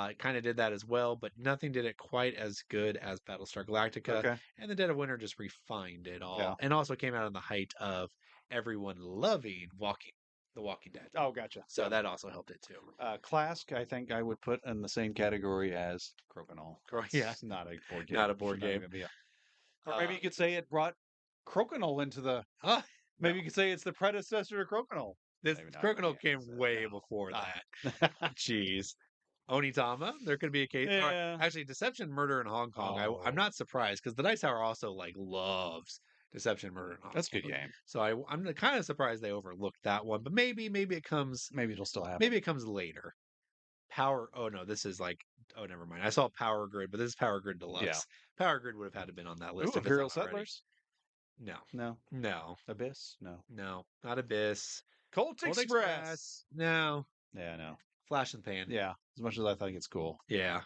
It kind of did that as well, but nothing did it quite as good as Battlestar Galactica. And the Dead of Winter just refined it all, and also came out in the height of everyone loving The Walking Dead. Oh, gotcha. So that also helped it too. Clask, I think I would put in the same category as Crokinole. It's not a board game. Not a board game. Or maybe you could say it brought Crokinole into the. Maybe you could say it's the predecessor to Crokinole. Crokinole came way before that. Jeez. Onitama, there could be a case. Yeah. Actually, Deception Murder in Hong Kong. I'm not surprised because the Dice Tower also like loves Deception Murder in Hong Kong. That's a good game. So I'm kind of surprised they overlooked that one, but maybe it comes. Maybe it'll still happen. Maybe it comes later. Power. Oh no, this is like. Oh, never mind. I saw Power Grid, but this is Power Grid Deluxe. Yeah. Power Grid would have had to been on that list. Ooh, Imperial Settlers? No. Abyss? No. Not Abyss. Colt Express. No. Yeah, no. Flash and Pan. Yeah, as much as I think it's cool. Yeah.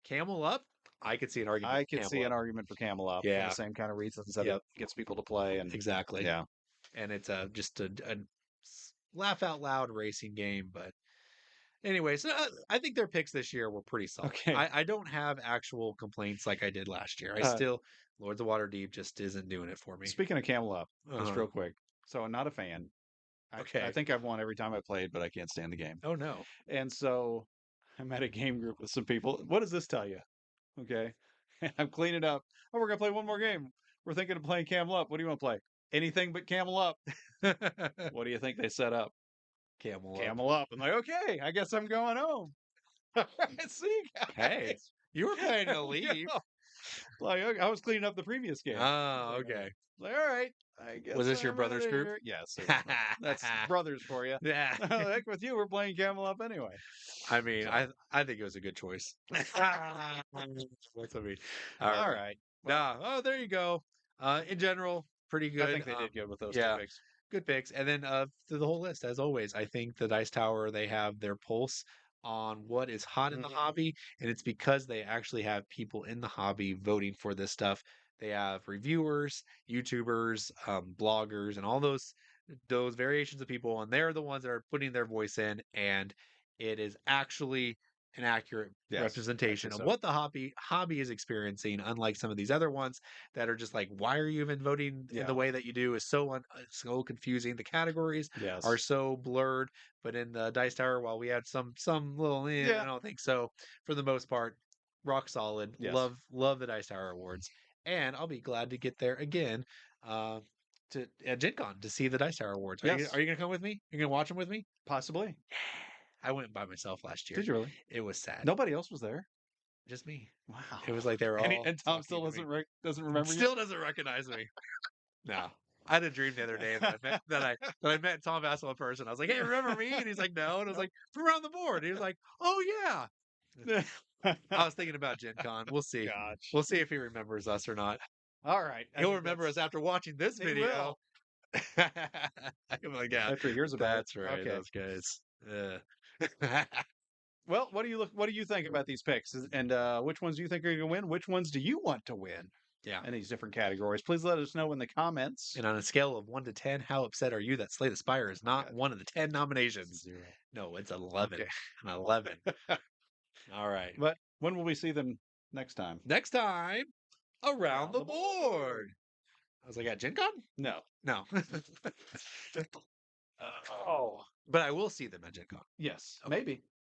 Camel Up? I could see an argument. I could see an argument for Camel Up. Yeah. For the same kind of reasons that it gets people to play. And exactly. Yeah. And it's just a laugh out loud racing game, but anyway, so I think their picks this year were pretty solid. Okay. I don't have actual complaints like I did last year. Lords of Waterdeep just isn't doing it for me. Speaking of Camel Up, just real quick. So I'm not a fan. I think I've won every time I played, but I can't stand the game. Oh, no. And so I'm at a game group with some people. What does this tell you? Okay. I'm cleaning up. Oh, we're going to play one more game. We're thinking of playing Camel Up. What do you want to play? Anything but Camel Up. What do you think they set up? Camel Up. I'm like, okay, I guess I'm going home. See, guys. Hey, you were planning to leave. Like, I was cleaning up the previous game. Oh, okay. Like, all right. I guess was this your brother's group? Yes. That's brothers for you. Yeah. Heck with you. We're playing Camel Up anyway. I mean, I think it was a good choice. That's what I mean. All right. Well, oh, there you go. In general, pretty good. I think they did good with those two picks. Good picks. And then through the whole list, as always, I think the Dice Tower, they have their pulse on what is hot in the hobby, and it's because they actually have people in the hobby voting for this stuff. They have reviewers, YouTubers, bloggers, and all those variations of people, and they're the ones that are putting their voice in, and it is actually an accurate representation of what the hobby is experiencing, unlike some of these other ones that are just like, why are you even voting in the way that you do? Is so confusing. The categories are so blurred. But in the Dice Tower, while we had some little, I don't think so. For the most part, rock solid. Yes. Love the Dice Tower Awards, and I'll be glad to get there again at Gen Con to see the Dice Tower Awards. Are you going to come with me? You're going to watch them with me? Possibly. I went by myself last year. Did you really? It was sad. Nobody else was there. Just me. Wow. It was like they were all. And Tom still doesn't remember. Still doesn't recognize me. No. I had a dream the other day that I met Tom Vassell in person. I was like, "Hey, remember me?" And he's like, "No." And I was like, "From around the board." And he was like, "Oh yeah." I was thinking about Gen Con. We'll see. Gosh. We'll see if he remembers us or not. All right. He'll remember us after watching this video. I'm like, yeah. After he hears about That's right. Okay. Those guys. Well, what do you think about these picks? And which ones do you think are going to win? Which ones do you want to win? Yeah. In these different categories. Please let us know in the comments. And on a scale of 1 to 10, how upset are you that Slay the Spire is not one of the 10 nominations? 0. No, it's 11. Okay. An 11. All right. But when will we see them next time? Next time, around the board. I was like, at Gen Con? No. But I will see them at Gen Con. Yes. Okay. Maybe.